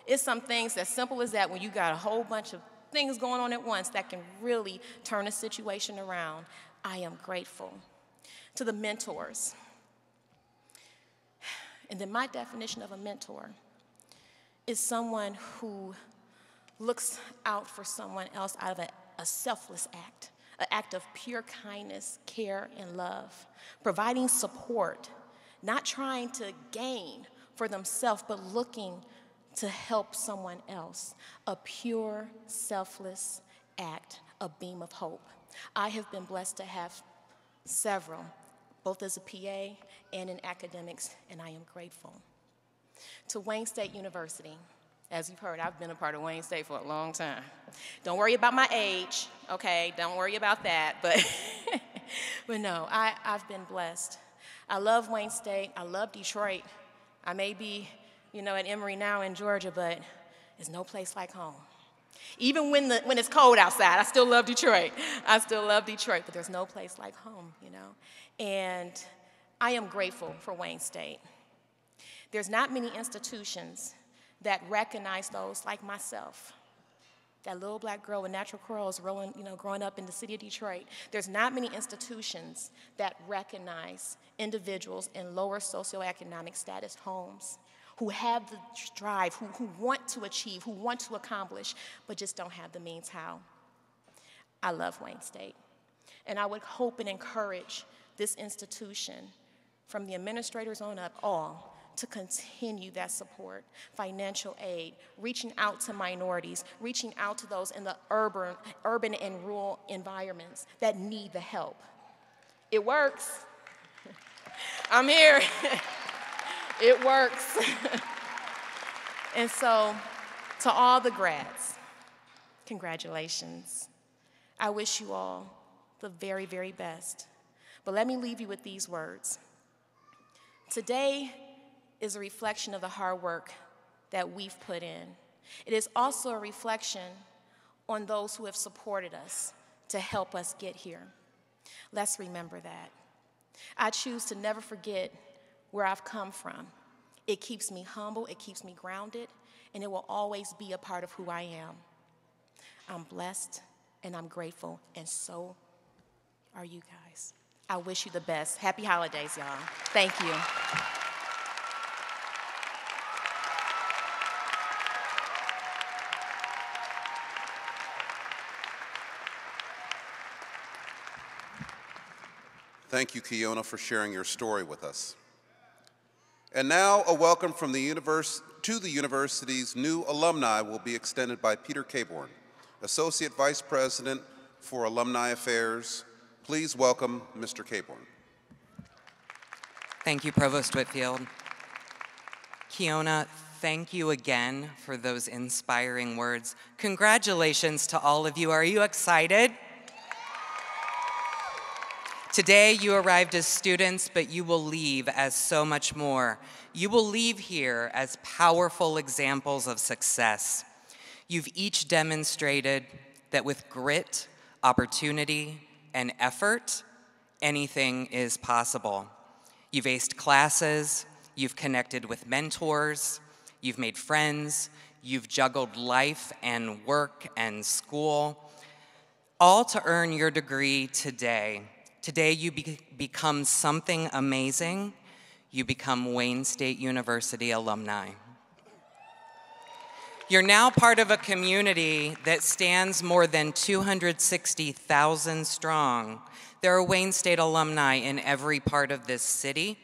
S19: it's some things as simple as that when you got a whole bunch of things going on at once that can really turn a situation around. I am grateful. To the mentors. And then my definition of a mentor is someone who looks out for someone else out of a selfless act, an act of pure kindness, care, and love, providing support, not trying to gain for themselves, but looking to help someone else, a pure, selfless act, a beam of hope. I have been blessed to have several, both as a PA and in academics, and I am grateful. To Wayne State University, as you've heard, I've been a part of Wayne State for a long time. Don't worry about my age, okay? Don't worry about that, but, but no, I've been blessed. I love Wayne State, I love Detroit. I may be, at Emory now in Georgia, but there's no place like home. Even when it's cold outside, I still love Detroit. I still love Detroit, but there's no place like home, And I am grateful for Wayne State. There's not many institutions that recognize those like myself. That little black girl with natural curls growing up in the city of Detroit. There's not many institutions that recognize individuals in lower socioeconomic status homes who have the drive, who want to achieve, who want to accomplish, but just don't have the means how. I love Wayne State. And I would hope and encourage this institution, from the administrators on up, all, to continue that support, financial aid, reaching out to minorities, reaching out to those in the urban and rural environments that need the help. It works. I'm here. It works. And so, to all the grads, congratulations. I wish you all the very, very best. But let me leave you with these words. Today is a reflection of the hard work that we've put in. It is also a reflection on those who have supported us to help us get here. Let's remember that. I choose to never forget where I've come from. It keeps me humble, it keeps me grounded, and it will always be a part of who I am. I'm blessed and I'm grateful, and so are you guys. I wish you the best. Happy holidays, y'all. Thank you.
S6: Thank you, Kiona, for sharing your story with us. And now, a welcome from the university's new alumni will be extended by Peter Caborn, Associate Vice President for Alumni Affairs. Please welcome Mr. Caborn.
S5: Thank you, Provost Whitfield. Kiona, thank you again for those inspiring words. Congratulations to all of you. Are you excited? Today, you arrived as students, but you will leave as so much more. You will leave here as powerful examples of success. You've each demonstrated that with grit, opportunity, and effort, anything is possible. You've aced classes, you've connected with mentors, you've made friends, you've juggled life and work and school, all to earn your degree today. Today, you become something amazing. You become Wayne State University alumni. You're now part of a community that stands more than 260,000 strong. There are Wayne State alumni in every part of this city.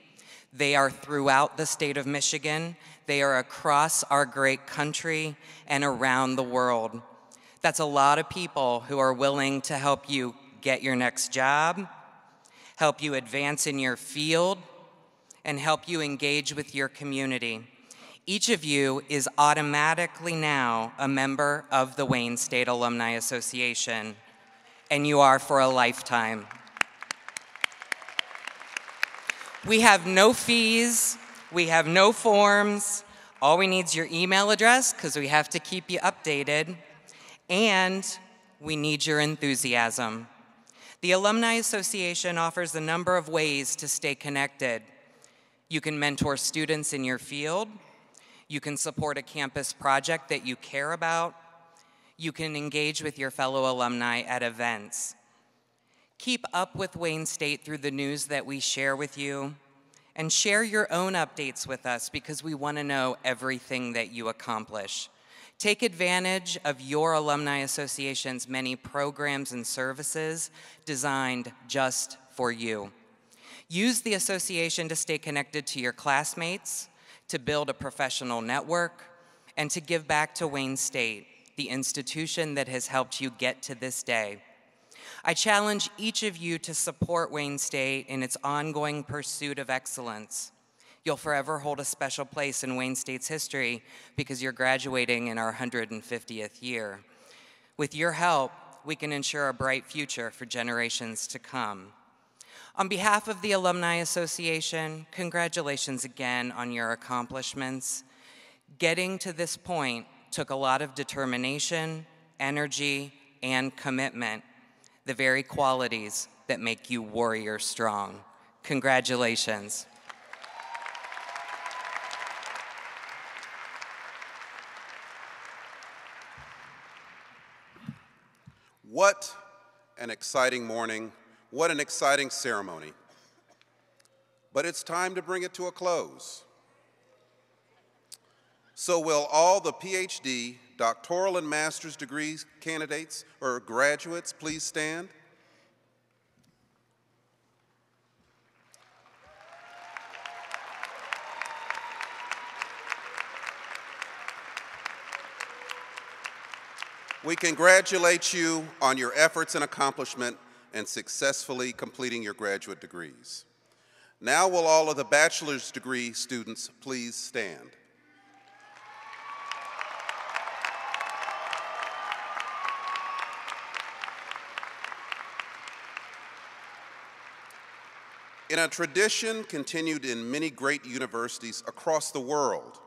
S5: They are throughout the state of Michigan. They are across our great country and around the world. That's a lot of people who are willing to help you get your next job, help you advance in your field, and help you engage with your community. Each of you is automatically now a member of the Wayne State Alumni Association, and you are for a lifetime. We have no fees, we have no forms. All we need is your email address, because we have to keep you updated, and we need your enthusiasm. The Alumni Association offers a number of ways to stay connected. You can mentor students in your field. You can support a campus project that you care about. You can engage with your fellow alumni at events. Keep up with Wayne State through the news that we share with you, and share your own updates with us because we want to know everything that you accomplish. Take advantage of your Alumni Association's many programs and services designed just for you. Use the association to stay connected to your classmates, to build a professional network, and to give back to Wayne State, the institution that has helped you get to this day. I challenge each of you to support Wayne State in its ongoing pursuit of excellence. You'll forever hold a special place in Wayne State's history because you're graduating in our 150th year. With your help, we can ensure a bright future for generations to come. On behalf of the Alumni Association, congratulations again on your accomplishments. Getting to this point took a lot of determination, energy, and commitment, the very qualities that make you warrior strong. Congratulations.
S6: What an exciting morning. What an exciting ceremony. But it's time to bring it to a close. So will all the PhD, doctoral, and master's degree candidates or graduates please stand? We congratulate you on your efforts and accomplishment and successfully completing your graduate degrees. Now will all of the bachelor's degree students please stand? In a tradition continued in many great universities across the world,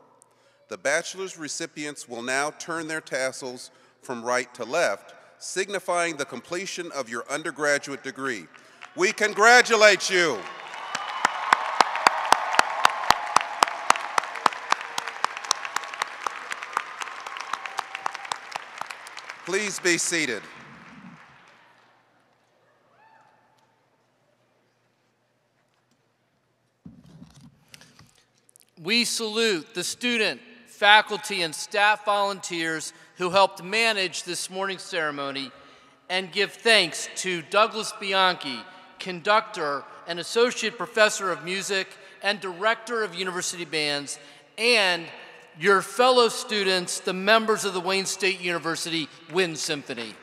S6: the bachelor's recipients will now turn their tassels from right to left, signifying the completion of your undergraduate degree. We congratulate you. Please be seated.
S7: We salute the student, faculty, and staff volunteers who helped manage this morning's ceremony and give thanks to Douglas Bianchi, conductor and associate professor of music and director of university bands, and your fellow students, the members of the Wayne State University Wind Symphony.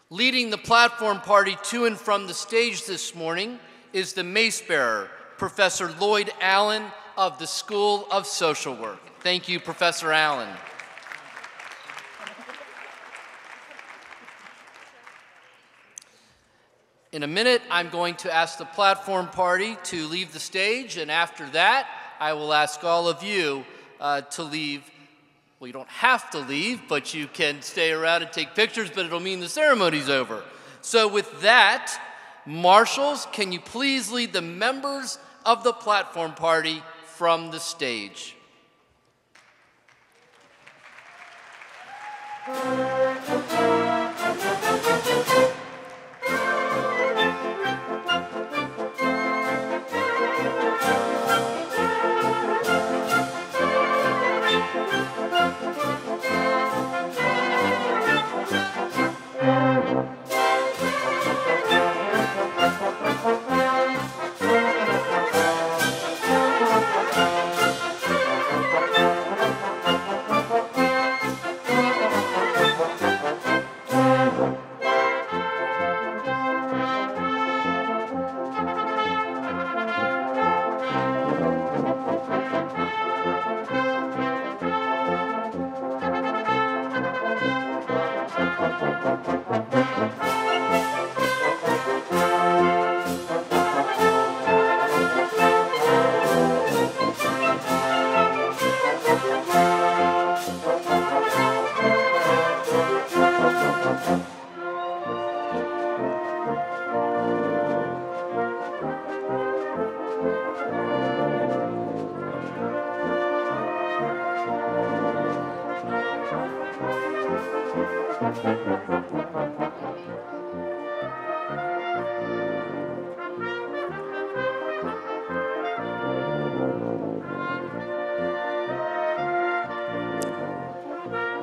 S7: Leading the platform party to and from the stage this morning is the mace bearer, Professor Lloyd Allen of the School of Social Work. Thank you, Professor Allen. In a minute, I'm going to ask the platform party to leave the stage, and after that, I will ask all of you to leave. Well, you don't have to leave, but you can stay around and take pictures, but it'll mean the ceremony's over. So with that, marshals, can you please lead the members of the platform party from the stage?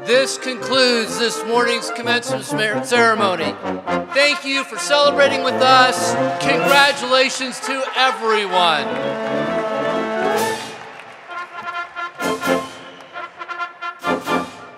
S7: This concludes this morning's commencement ceremony. Thank you for celebrating with us. Congratulations to everyone.